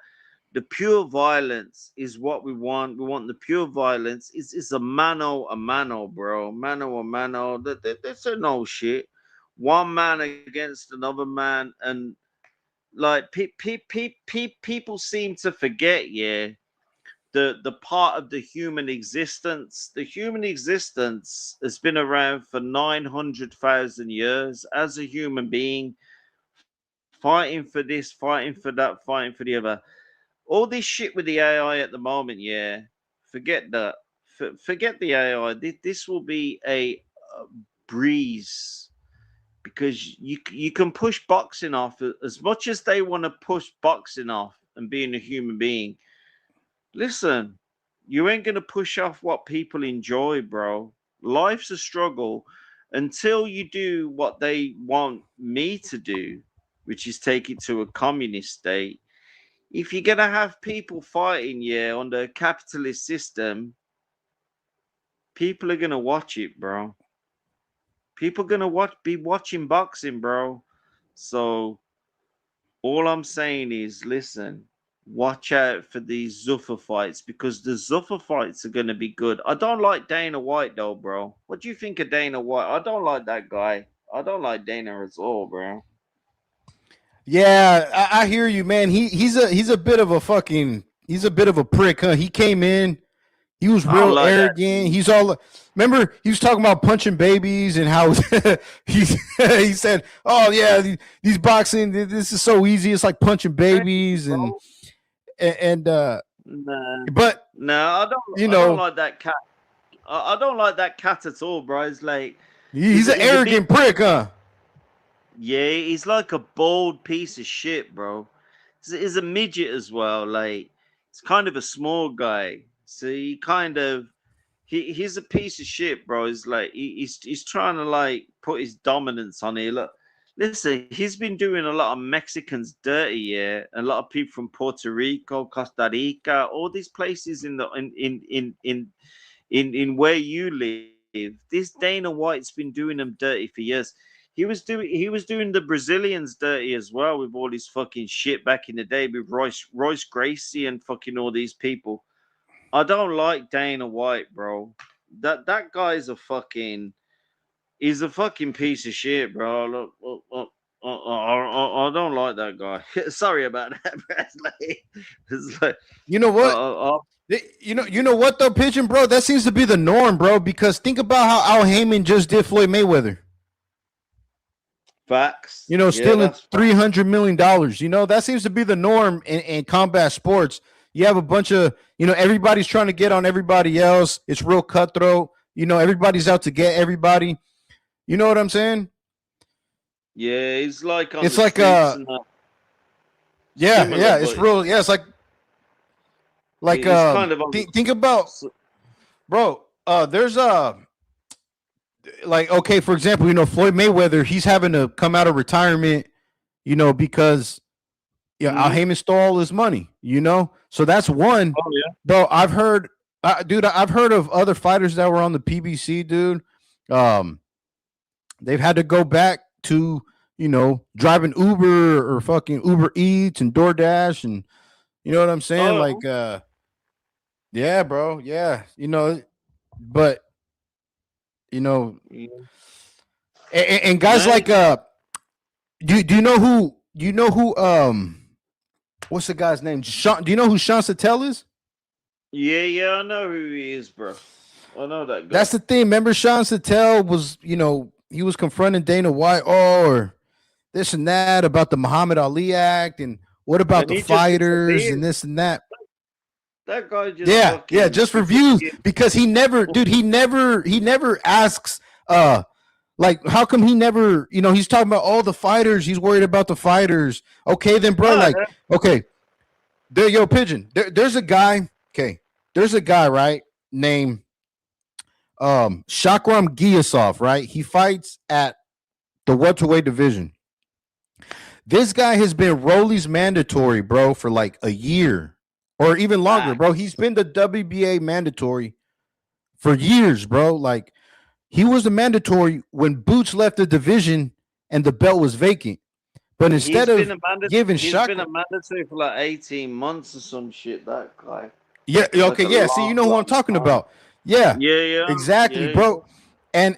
The pure violence is what we want. We want the pure violence. It's a mano, bro. Mano a mano. That's a no shit. One man against another man, and like people seem to forget, the part of the human existence. The human existence has been around for 900,000 years as a human being, fighting for this, fighting for that, fighting for the other. All this shit with the AI at the moment, forget that. Forget the AI. This will be a breeze, because you can push boxing off as much as they want to push boxing off and being a human being. Listen, you ain't gonna push off what people enjoy, bro. Life's a struggle until you do what they want me to do, which is take it to a communist state. If you're gonna have people fighting, under a capitalist system, people are gonna watch it, bro. People gonna be watching boxing, bro. So all I'm saying is, listen, watch out for these Zuffa fights, because the Zuffa fights are gonna be good. I don't like Dana White though, bro. What do you think of Dana White? I don't like that guy. I don't like Dana at all, bro. Yeah, I hear you, man. He's a bit of a prick, huh? He came in, he was real like arrogant. He's all, remember, he was talking about punching babies and how he said, "Oh yeah, these boxing, this is so easy. It's like punching babies." And Nah. but no, I don't. I don't like that cat. I don't like that cat at all, bro. It's like he's an arrogant prick, huh? Yeah, he's like a bald piece of shit, bro. He's a midget as well. Like, he's kind of a small guy. So he kind of he's a piece of shit, bro. He's like he's trying to like put his dominance on here. Look, listen, he's been doing a lot of Mexicans dirty, yeah. A lot of people from Puerto Rico, Costa Rica, all these places in where you live. This Dana White's been doing them dirty for years. He was doing the Brazilians dirty as well with all his fucking shit back in the day with Royce Gracie and fucking all these people. I don't like Dana White, bro. That guy's he's a fucking piece of shit, bro. I don't like that guy. Sorry about that, bro. It's like, you know what? You know what though, Pigeon, bro? That seems to be the norm, bro. Because think about how Al Heyman just did Floyd Mayweather. Facts. You know, stealing $300 million. You know, that seems to be the norm in combat sports. You have a bunch of, everybody's trying to get on everybody else. It's real cutthroat. You know, everybody's out to get everybody. You know what I'm saying? Yeah, it's like it's like it's real. Yeah, it's like kind of think about, bro. There's like, okay, for example, Floyd Mayweather, he's having to come out of retirement, because Al Heyman stole all his money, so that's one. Oh yeah, bro. I've heard, dude, I've heard of other fighters that were on the PBC, dude. They've had to go back to, driving Uber or fucking Uber Eats and DoorDash, and you know what I'm saying? Like, yeah, bro. Yeah. But, and guys like, Do you know who? You know who? What's the guy's name? Sean. Do you know who Sean Sattel is? Yeah, I know who he is, bro. I know that guy. That's the thing. Remember, Sean Sattel was, he was confronting Dana White, or this and that about the Muhammad Ali Act, and what about And the he just fighters disappeared. and this and that. That guy just Yeah, just for views, because he never asks, like, how come he never, he's talking about all the fighters, he's worried about the fighters. Okay, then, bro, like, okay, yo, Pigeon, there's a guy, right, named Shakram Giyasov, right? He fights at the welterweight division. This guy has been Rolly's mandatory, bro, for like a year or even longer, bro. He's been the WBA mandatory for years, bro. Like, he was the mandatory when Boots left the division and the belt was vacant. But instead of giving Shakram, been a mandatory for like 18 months or some shit, that guy. Yeah, okay, yeah. See, you know who I'm talking about. Yeah, exactly, bro. And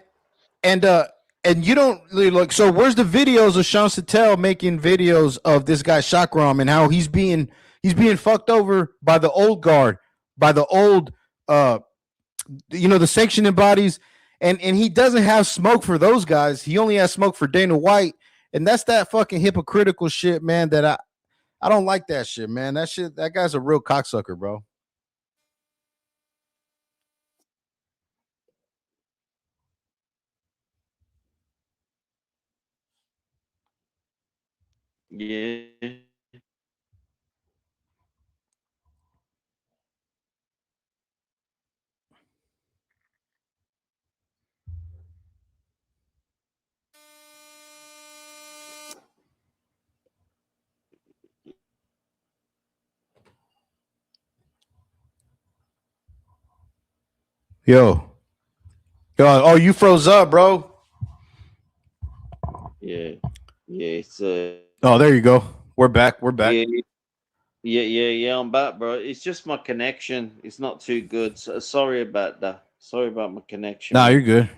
you don't really look. So where's the videos of Sean Sattel making videos of this guy Shakram and how he's being fucked over by the old guard, by the old the sanctioning bodies, and he doesn't have smoke for those guys. He only has smoke for Dana White, and that's that fucking hypocritical shit, man. That I don't like that shit, man. That guy's a real cocksucker, bro. Yeah. Yo, oh, you froze up, bro. Yeah. It's oh, there you go. We're back. Yeah, I'm back, bro. It's just my connection. It's not too good. So, sorry about that. Sorry about my connection. Nah, you're good.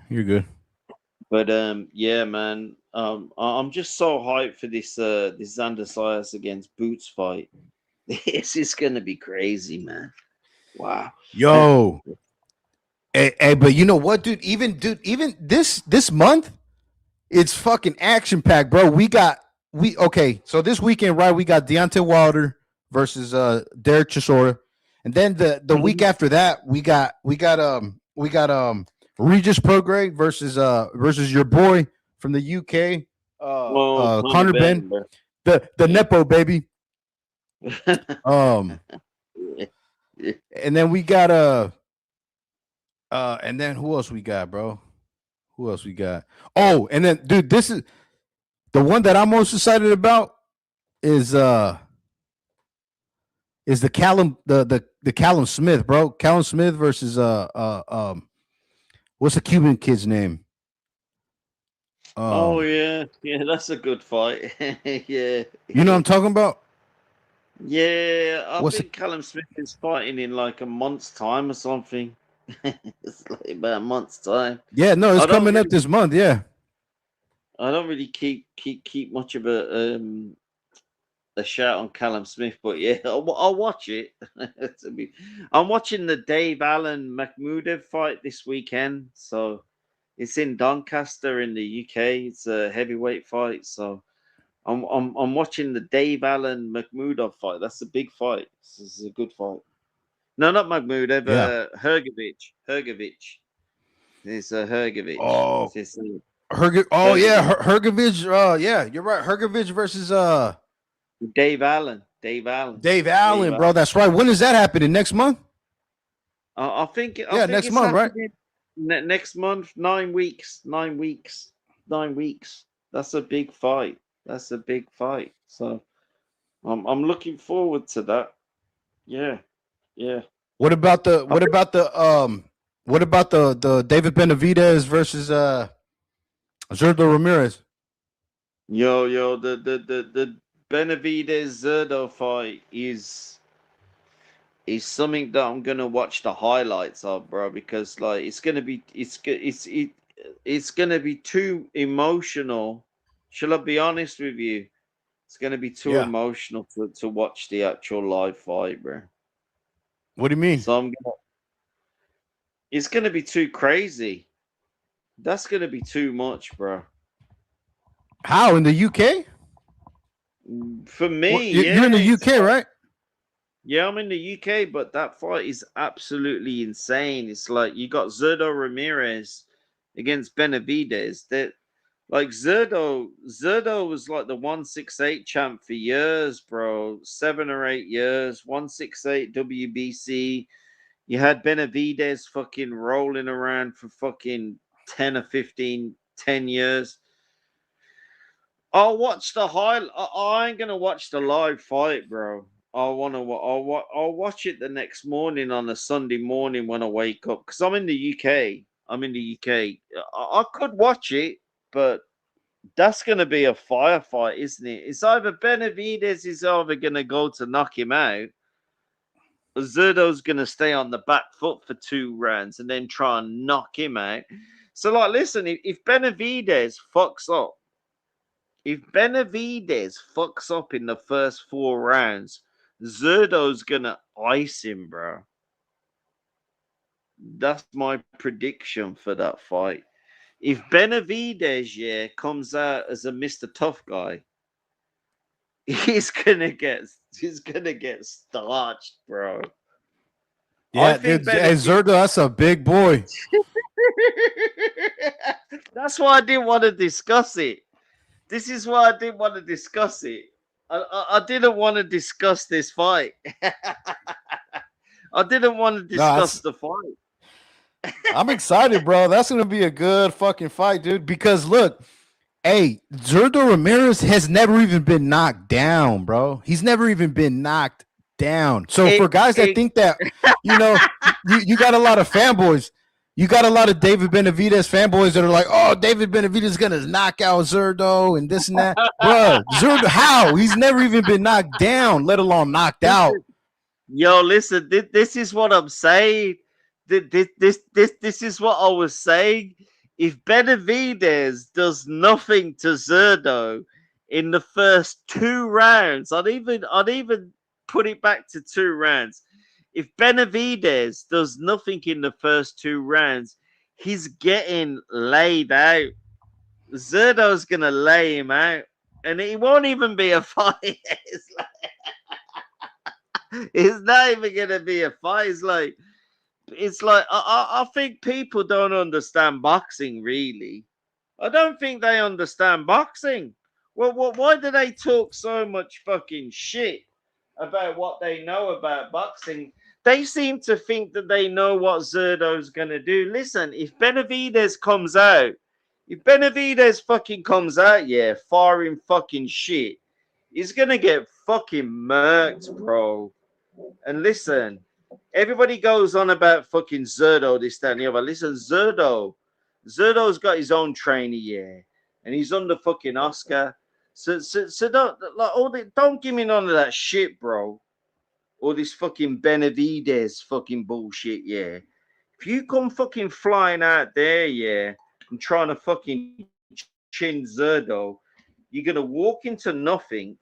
But yeah, man. I'm just so hyped for this Xander Zayas against Boots fight. This is gonna be crazy, man. Wow. Yo. Hey, but you know what, dude? Even this month, it's fucking action packed, bro. So this weekend, right? We got Deontay Wilder versus Derek Chisora, and then the week after that, we got Regis Prograis versus your boy from the UK, Conor Ben, the Nepo baby. And then we got and then who else we got, bro? Who else we got? Oh, and then, dude, this is the one that I'm most excited about is the Callum the Callum Smith, bro. Callum Smith versus what's the Cuban kid's name? Oh yeah, that's a good fight. Yeah. You know what I'm talking about? Yeah, I think Callum Smith is fighting in like a month's time or something. It's like about a month's time. Yeah, no, it's coming up this month. Yeah, I don't really keep much of a shout on Callum Smith, but yeah, I'll watch it. I'm watching the Dave Allen Makhmoudev fight this weekend, so it's in Doncaster in the UK. It's a heavyweight fight, so I'm watching the Dave Allen Makhmoudev fight. That's a big fight. This is a good fight. No, not Makhmoudev. Hrgovic. It's Hrgovic. Oh, Hrgovic. Yeah, you're right. Hrgovic versus Dave Allen, bro. That's right. When is that happening? Next month? I think next month, right? Next month, 9 weeks. 9 weeks. 9 weeks. That's a big fight. So I'm looking forward to that. Yeah. What about the David Benavidez versus Zurdo Ramirez? Yo, the Benavidez Zurdo fight is something that I'm gonna watch the highlights of, bro, because like it's gonna be too emotional Shall I be honest with you? It's going to be too Yeah. emotional to watch the actual live fight, bro. What do you mean? So it's going to be too crazy. That's going to be too much, bro. How, in the UK? For me, Well, yeah. you're in the UK, right? Yeah, I'm in the UK, but that fight is absolutely insane. It's like you got Zurdo Ramirez against Benavidez. That like Zurdo was like the 168 champ for years, bro. 7 or 8 years, 168 WBC. You had Benavidez fucking rolling around for fucking 10 or 15, 10 years. I'll watch the I ain't gonna watch the live fight, bro. I'll watch it the next morning on a Sunday morning when I wake up because I'm in the UK. I'm in the UK. I could watch it, but that's gonna be a firefight, isn't it? It's either Benavidez is either gonna go to knock him out, or Zurdo's gonna stay on the back foot for 2 rounds and then try and knock him out. So, like, listen, if Benavidez fucks up. If Benavidez fucks up in the first 4 rounds, Zurdo's gonna ice him, bro. That's my prediction for that fight. If Benavidez, comes out as a Mr. Tough Guy, he's gonna get starched, bro. Yeah, dude, hey, Zurdo, that's a big boy. That's why I didn't want to discuss it. This is why I didn't want to discuss it. I didn't want to discuss this fight. I didn't want to discuss the fight. I'm excited, bro. That's going to be a good fucking fight, dude. Because look, hey, Zurdo Ramirez has never even been knocked down, bro. He's never even been knocked down. So for guys that think that, you know, you got a lot of fanboys. You got a lot of David Benavidez fanboys that are like, oh, David Benavidez is going to knock out Zurdo and this and that. Bro, Zurdo, how? He's never even been knocked down, let alone knocked out. Yo, listen, this is what I'm saying. This is what I was saying. If Benavidez does nothing to Zurdo in the first 2 rounds, I'd even put it back to 2 rounds. If Benavidez does nothing in the first 2 rounds, he's getting laid out. Zurdo's gonna lay him out, and it won't even be a fight. It's not even gonna be a fight. It's like I think people don't understand boxing, really. I don't think they understand boxing. Well, why do they talk so much fucking shit about what they know about boxing? They seem to think that they know what Zurdo's gonna do. Listen, if Benavidez fucking comes out, firing fucking shit, he's gonna get fucking murked, bro. And listen, everybody goes on about fucking Zurdo, this, that, and the other. Listen, Zurdo's got his own trainer, and he's under fucking Oscar. So don't give me none of that shit, bro. All this fucking Benavidez fucking bullshit, If you come fucking flying out there, and trying to fucking chin Zurdo, you're gonna walk into nothing,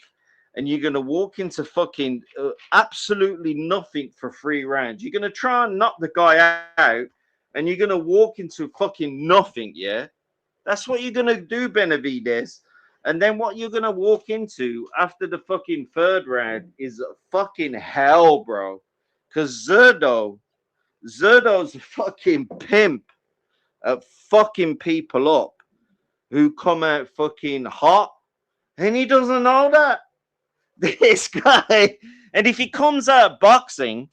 and you're gonna walk into fucking absolutely nothing for 3 rounds. You're gonna try and knock the guy out, and you're gonna walk into fucking nothing, That's what you're gonna do, Benavidez. And then what you're going to walk into after the fucking 3rd round is fucking hell, bro. Because Zurdo's a fucking pimp at fucking people up who come out fucking hot. And he doesn't know that. This guy. And if he comes out boxing,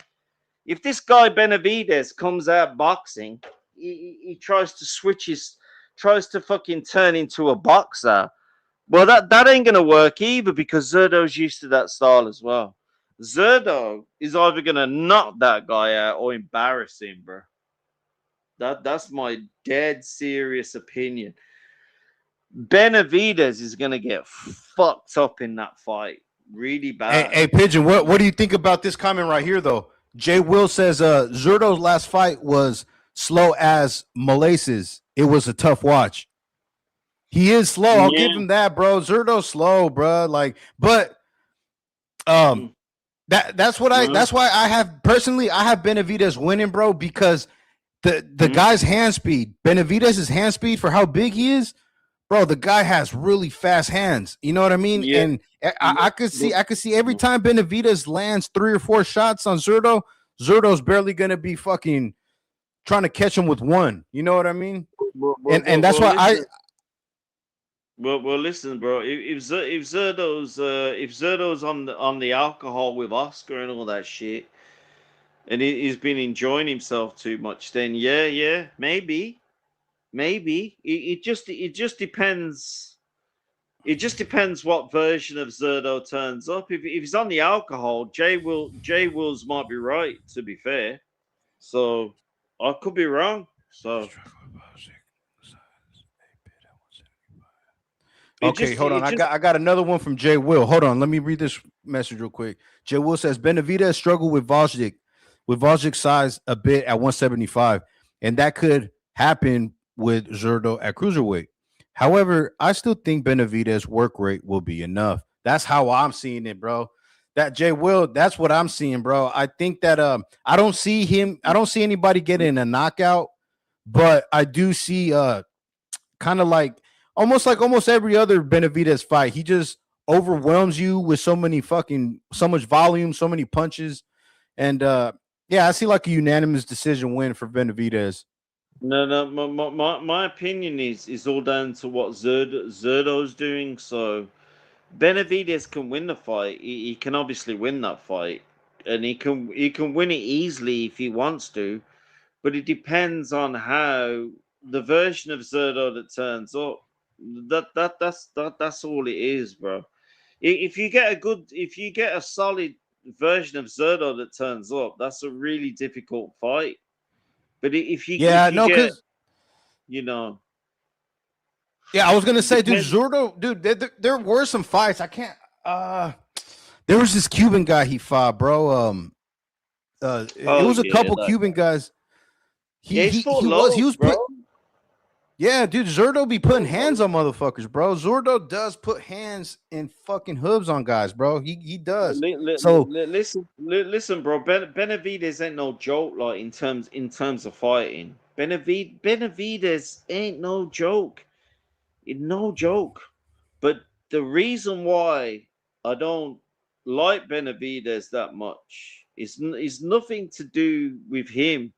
if this guy Benavidez comes out boxing, he tries to fucking turn into a boxer. Well, that ain't going to work either because Zurdo's used to that style as well. Zurdo is either going to knock that guy out or embarrass him, bro. That's my dead serious opinion. Benavidez is going to get fucked up in that fight. Really bad. Hey, Pigeon, what do you think about this comment right here, though? Jay Will says Zurdo's last fight was slow as molasses. It was a tough watch. He is slow. I'll Yeah. give him that, bro. Zerto's slow, bro. Like, but that's why I have Benavidez winning, bro, because the guy's hand speed, Benavidez's hand speed for how big he is, bro. The guy has really fast hands. You know what I mean? Yeah. And I could see every time Benavidez lands 3 or 4 shots on Zerto, Zerto's barely gonna be fucking trying to catch him with one. You know what I mean? And that's why listen. Well, listen, bro. If Zerto's on the alcohol with Oscar and all that shit, and he's been enjoying himself too much, then yeah, maybe. It just depends. It just depends what version of Zerto turns up. If he's on the alcohol, Jay Wills might be right. To be fair, so I could be wrong. So. Okay, hold on. I got another one from Jay Will. Hold on. Let me read this message real quick. Jay Will says Benavidez struggled with Vosjik's size a bit at 175, and that could happen with Zerto at cruiserweight. However, I still think Benavidez' work rate will be enough. That's how I'm seeing it, bro. That Jay Will, that's what I'm seeing, bro. I think that I don't see anybody getting a knockout, but I do see kind of like almost every other Benavidez fight. He just overwhelms you with so much volume, so many punches. And yeah, I see like a unanimous decision win for Benavidez. No. My opinion is all down to what Zerto's doing. So Benavidez can win the fight. He can obviously win that fight, and he can win it easily if he wants to. But it depends on how the version of Zerto that turns up. That's all it is, bro. If you get a solid version of Zerto that turns up, that's a really difficult fight. But if you get, you know, yeah, I was gonna say, dude, Zerto, dude, there were some fights. I can't. There was this Cuban guy he fought, bro. It was a couple Cuban guys. He was bro. Yeah, dude, Zerto be putting hands on motherfuckers, bro. Zerto does put hands and fucking hooves on guys, bro. He does. Listen, bro. Benavidez ain't no joke. Like in terms of fighting, Benavidez ain't no joke. No joke. But the reason why I don't like Benavidez that much is nothing to do with him.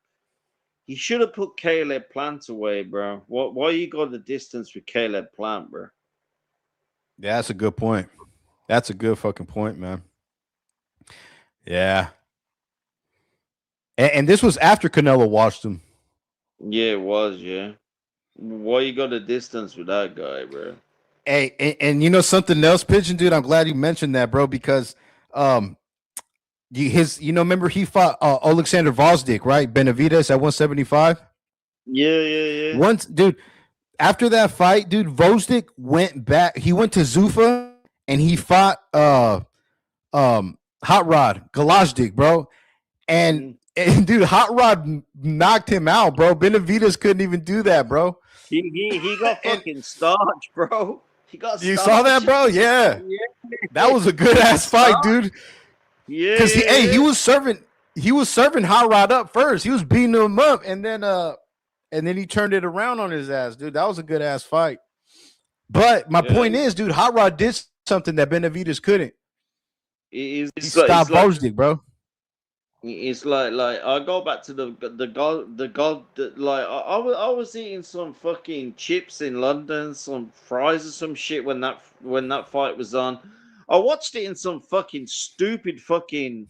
He should have put Caleb Plant away, bro. Why you got the distance with Caleb Plant, bro? Yeah, that's a good point. That's a good fucking point, man. Yeah. And this was after Canelo watched him. Yeah, it was, yeah. Why you got a distance with that guy, bro? Hey, and you know something else, Pigeon, dude? I'm glad you mentioned that, bro, because remember he fought Alexander Vosdik, right? Benavidez at 175. Yeah. Once, dude, after that fight, dude, Vosdik went back. He went to Zuffa and he fought Hot Rod Galajdik, bro. And dude, Hot Rod knocked him out, bro. Benavidez couldn't even do that, bro. He got fucking starched, bro. He got starched. You saw that, bro? Yeah. That was a good ass fight, dude. Yeah, because he was serving Hot Rod up first. He was beating him up, and then he turned it around on his ass, dude. That was a good ass fight. But my point is, dude, Hot Rod did something that Benavidez couldn't. He stopped Vosdik, bro. It's like I go back to the god like I was eating some fucking chips in London, some fries or some shit when that fight was on. I watched it in some fucking stupid fucking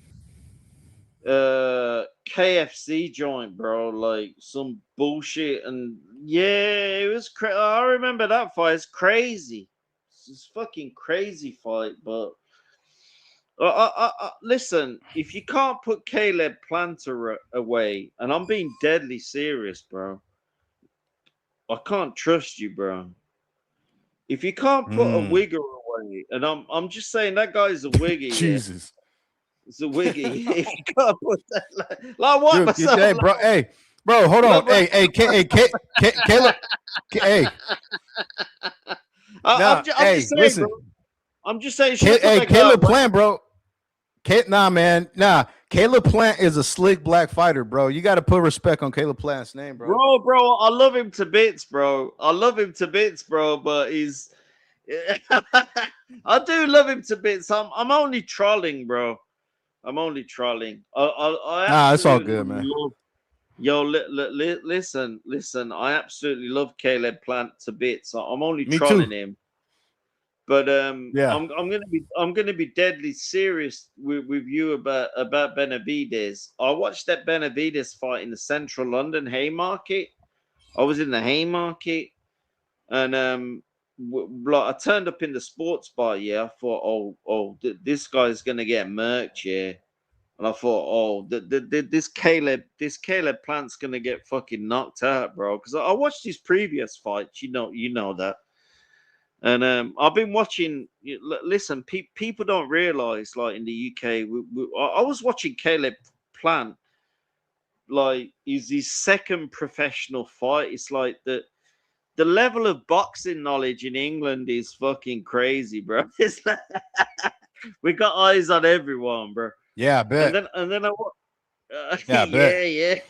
KFC joint, bro, like some bullshit, and yeah, it was I remember that fight. It's crazy. It's a fucking crazy fight, but listen, if you can't put Caleb Planter away, and I'm being deadly serious, bro, I can't trust you, bro. If you can't put a wigger away, and I'm just saying that guy's a wigger. Jesus. It's a wiggy. If you can't put that, like what? Dude, hey, bro. Hey, Bro, hold Look, on. bro. Caleb. Hey, I'm just saying, listen. bro. I'm just saying. Shut the fuck Caleb up. Plant, bro. Nah, man. Nah, Caleb Plant is a slick black fighter, bro. You got to put respect on Caleb Plant's name, bro. Bro, I love him to bits, bro. I love him to bits, bro. But he's, I do love him to bits. I'm only trolling, bro. I'm only trolling. I Nah, it's all absolutely good, man. love. Yo, listen. I absolutely love Caleb Plant to bits. I'm only Me trolling too. him. But Yeah. I'm gonna be deadly serious with you about Benavidez. I watched that Benavidez fight in the central London Haymarket. I was in the Haymarket, and like I turned up in the sports bar. Yeah, I thought, this guy's gonna get murked. Yeah, and I thought, this Caleb Plant's gonna get fucking knocked out, bro. Because I watched his previous fights. You know that. And I've been watching. Listen, people don't realize, like in the UK, I was watching Caleb Plant. Like, is his second professional fight. It's like the level of boxing knowledge in England is fucking crazy, bro. It's like, we got eyes on everyone, bro. Yeah, I bet. And then Yeah, I bet. yeah.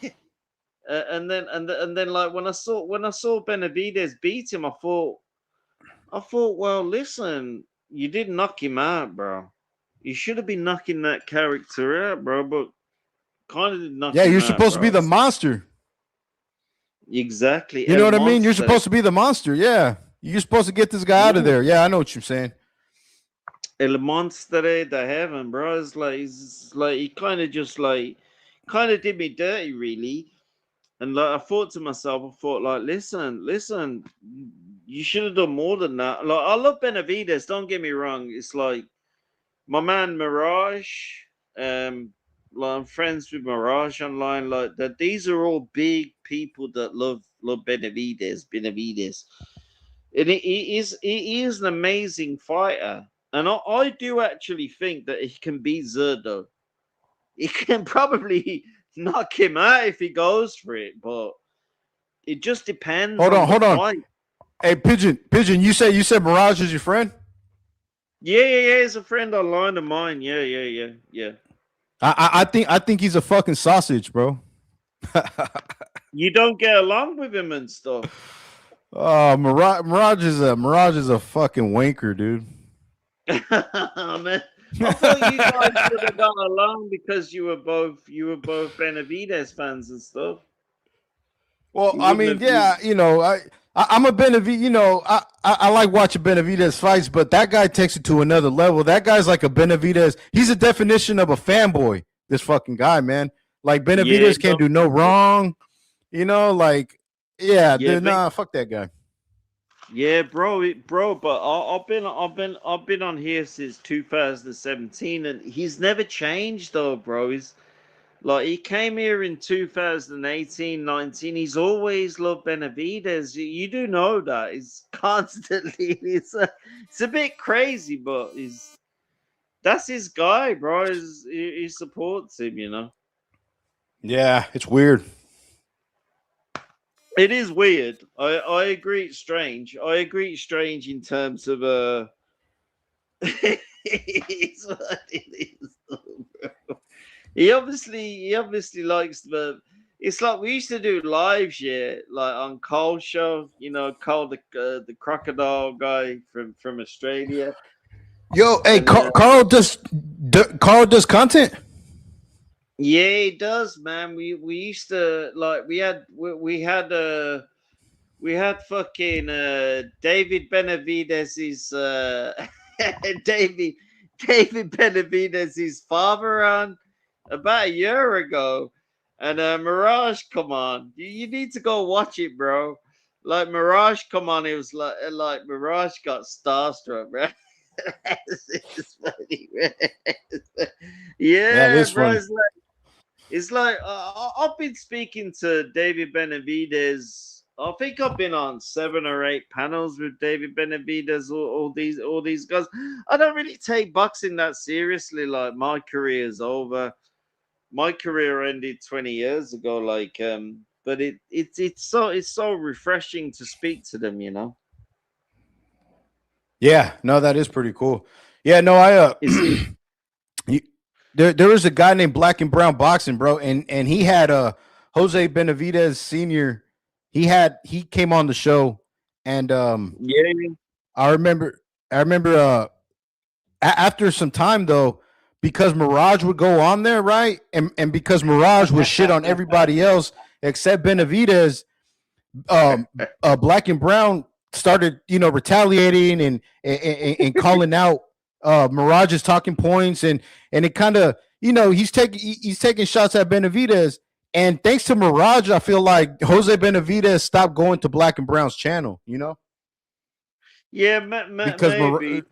And then like when I saw Benavidez beat him, I thought, well, listen, you did knock him out, bro. You should have been knocking that character out, bro. But kind of did knock him out. Yeah, you're supposed to be the monster. Exactly. You know what I mean? You're supposed to be the monster. Yeah. You're supposed to get this guy out of there. Yeah, I know what you're saying. El Monster de Heaven, bro. It's like he kind of did me dirty, really. And like I thought to myself, like, listen, you should have done more than that. Like, I love Benavidez, don't get me wrong. It's like my man Mirage, like I'm friends with Mirage online, like that. These are all big people that love Benavidez. And he is an amazing fighter. And I do actually think that he can beat Zerdo. He can probably knock him out if he goes for it, but it just depends. Hold on. Fight. Hey, Pigeon, you said Mirage is your friend? Yeah. He's a friend online of mine. Yeah. I think he's a fucking sausage, bro. You don't get along with him and stuff. Oh, Mirage is a fucking wanker, dude. Man. I thought you guys would have gone along because you were both Benavidez fans and stuff. Well, I mean, yeah, I'm a Benavidez. I like watching Benavidez fights, but that guy takes it to another level. That guy's like a Benavidez. He's a definition of a fanboy. This fucking guy, man. Like Benavidez can't do no wrong. Like, dude, nah, fuck that guy. Yeah, bro. But I've been on here since 2017, and he's never changed though, bro. He's like he came here in 2018, 19. He's always loved Benavidez. You do know that. He's constantly. It's a bit crazy, but that's his guy, bro. He supports him, Yeah, it's weird. It is weird. I agree. It's strange. I agree. It's strange in terms of it's what it is, bro. He obviously likes the. It's like we used to do lives, like on Cole's show. Cole the crocodile guy from Australia. Yo, hey, Carl does content. Yeah, it does, man. We used to like we had fucking David Benavidez's David Benavidez's father on about a year ago, and Mirage come on. You need to go watch it, bro. Like Mirage come on, it was like Mirage got starstruck, bro. It's funny, man. Yeah, bro. Funny. It's like I've been speaking to David Benavidez. I think I've been on 7 or 8 panels with David Benavidez. All these guys. I don't really take boxing that seriously. Like my career is over. My career ended 20 years ago. Like but it's so refreshing to speak to them, you know. Yeah, no, that is pretty cool. Yeah, no, I It's there was a guy named Black and Brown Boxing, bro, and he had Jose Benavidez Sr. He came on the show, and yeah, I remember after some time though, because Mirage would go on there, right? And because Mirage would shit on everybody else except Benavidez, Black and Brown started, retaliating and calling out Mirage's talking points, and it kind of, he's taking shots at Benavidez. And thanks to Mirage, I feel like Jose Benavidez stopped going to Black and Brown's channel, yeah, because maybe.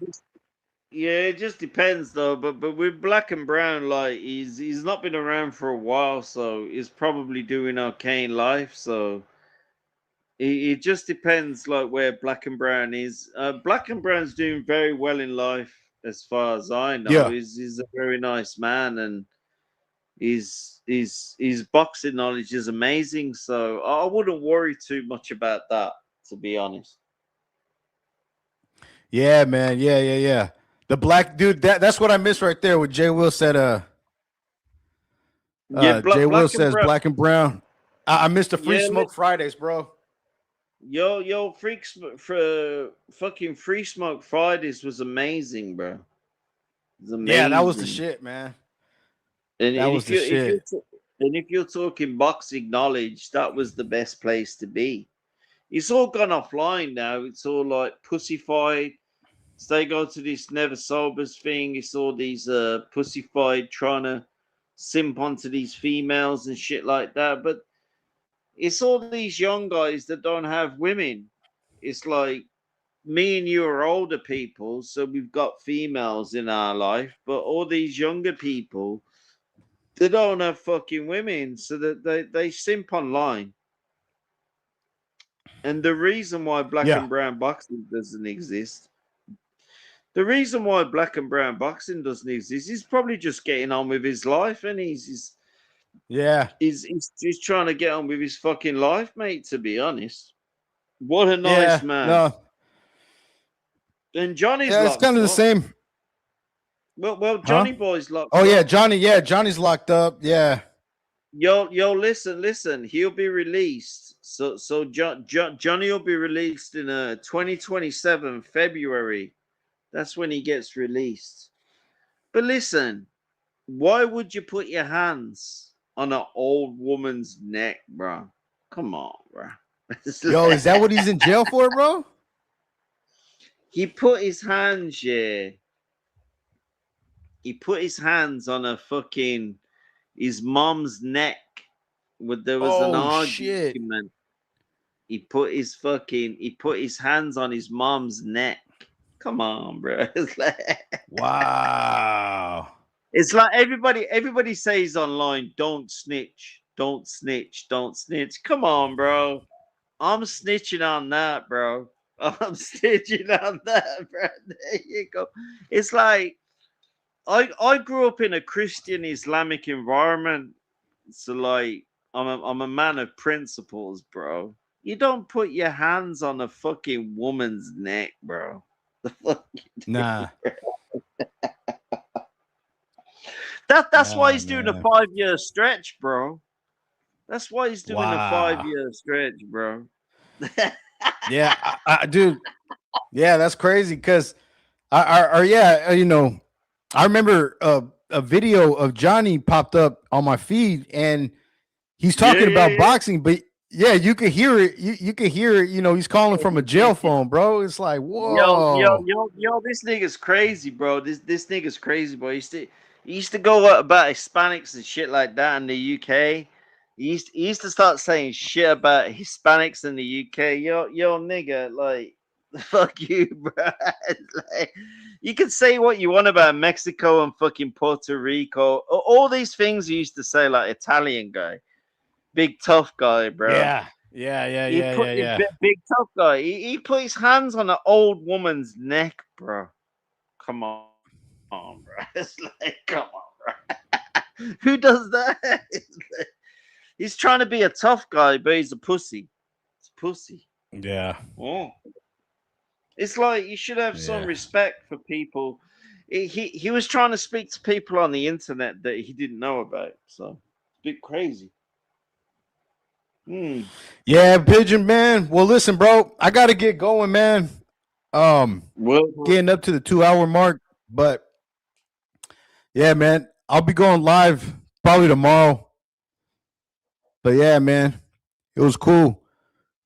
Yeah, it just depends though. But with Black and Brown, like he's not been around for a while, so he's probably doing okay in life. So it just depends, like where Black and Brown is. Black and Brown's doing very well in life, as far as I know. Yeah. He's a very nice man, and his boxing knowledge is amazing. So I wouldn't worry too much about that, to be honest. Yeah, man. Yeah. The black dude, that's what I missed right there. What Jay Will said. Jay Will says Black and Brown. I missed the Free Smoke Fridays, bro. Yo, fucking Free Smoke Fridays was amazing, bro. It was amazing. Yeah, that was the shit, man. And if you're talking boxing knowledge, that was the best place to be. It's all gone offline now. It's all like pussyfied. So they go to this never sobers thing. It's all these pussyfied trying to simp onto these females and shit like that. But it's all these young guys that don't have women. It's like me and you are older people, so we've got females in our life. But all these younger people, they don't have fucking women, so that they simp online. And the reason why Black and Brown Boxing doesn't exist. The reason why Black and Brown Boxing doesn't exist, he's probably just getting on with his life, and he's trying to get on with his fucking life, mate. To be honest, what a nice man. No. And Johnny's it's kind of the same. Well, Johnny Boy's locked. Oh yeah, Johnny. Yeah, Johnny's locked up. Yeah. Yo, listen. He'll be released. So Johnny will be released in 2027 February. That's when he gets released. But listen, why would you put your hands on an old woman's neck, bro? Come on, bro. Yo, is that what he's in jail for, bro? He put his hands, He put his hands on his mom's neck. There was an argument. He put his hands on his mom's neck. Come on, bro. Wow. It's like everybody says online, don't snitch. Come on, bro. I'm snitching on that, bro. I'm snitching on that, bro. There you go. It's like I grew up in a Christian Islamic environment. So like I'm a man of principles, bro. You don't put your hands on a fucking woman's neck, bro. The fuck nah. That's why he's doing a 5-year stretch, bro. That's why he's doing a 5-year stretch, bro. Yeah, dude. Yeah, that's crazy. Because I remember a video of Johnny popped up on my feed, and he's talking about boxing, but yeah, you could hear it. You could hear it. He's calling from a jail phone, bro. It's like, whoa, yo, this nigga's crazy, bro. This nigga's crazy, bro. He used to go about Hispanics and shit like that in the UK. He used to start saying shit about Hispanics in the UK. Yo, nigga, like, fuck you, bro. Like, you can say what you want about Mexico and fucking Puerto Rico. All these things he used to say, like Italian guy. Big tough guy, bro. Yeah. Big tough guy. He put his hands on an old woman's neck, bro. Come on, bro. It's like, come on, bro. Who does that? He's trying to be a tough guy, but he's a pussy. He's a pussy. Yeah. Oh. It's like you should have some Yeah. respect for people. He was trying to speak to people on the internet that he didn't know about. So it's a bit crazy. Yeah, Pigeon, man. Well, listen, bro, I gotta get going, man. Getting up to the 2-hour mark, but yeah, man, I'll be going live probably tomorrow. But yeah, man, it was cool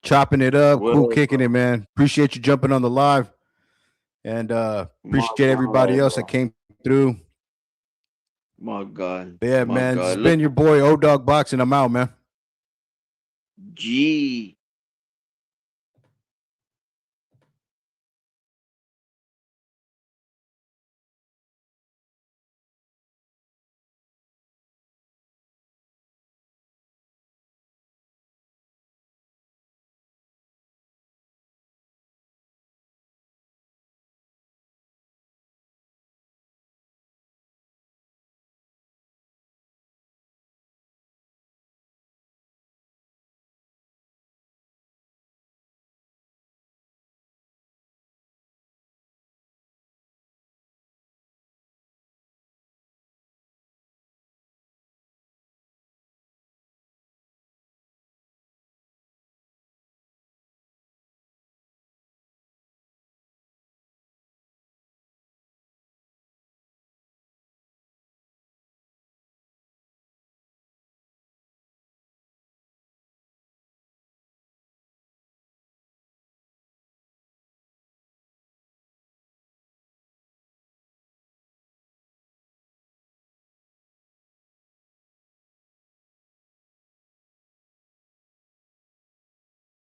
chopping it up, cool kicking it, man. Appreciate you jumping on the live, and appreciate everybody else that came through. My God. But yeah, My man, God. it's been your boy O Dog Boxing. I'm out, man. G.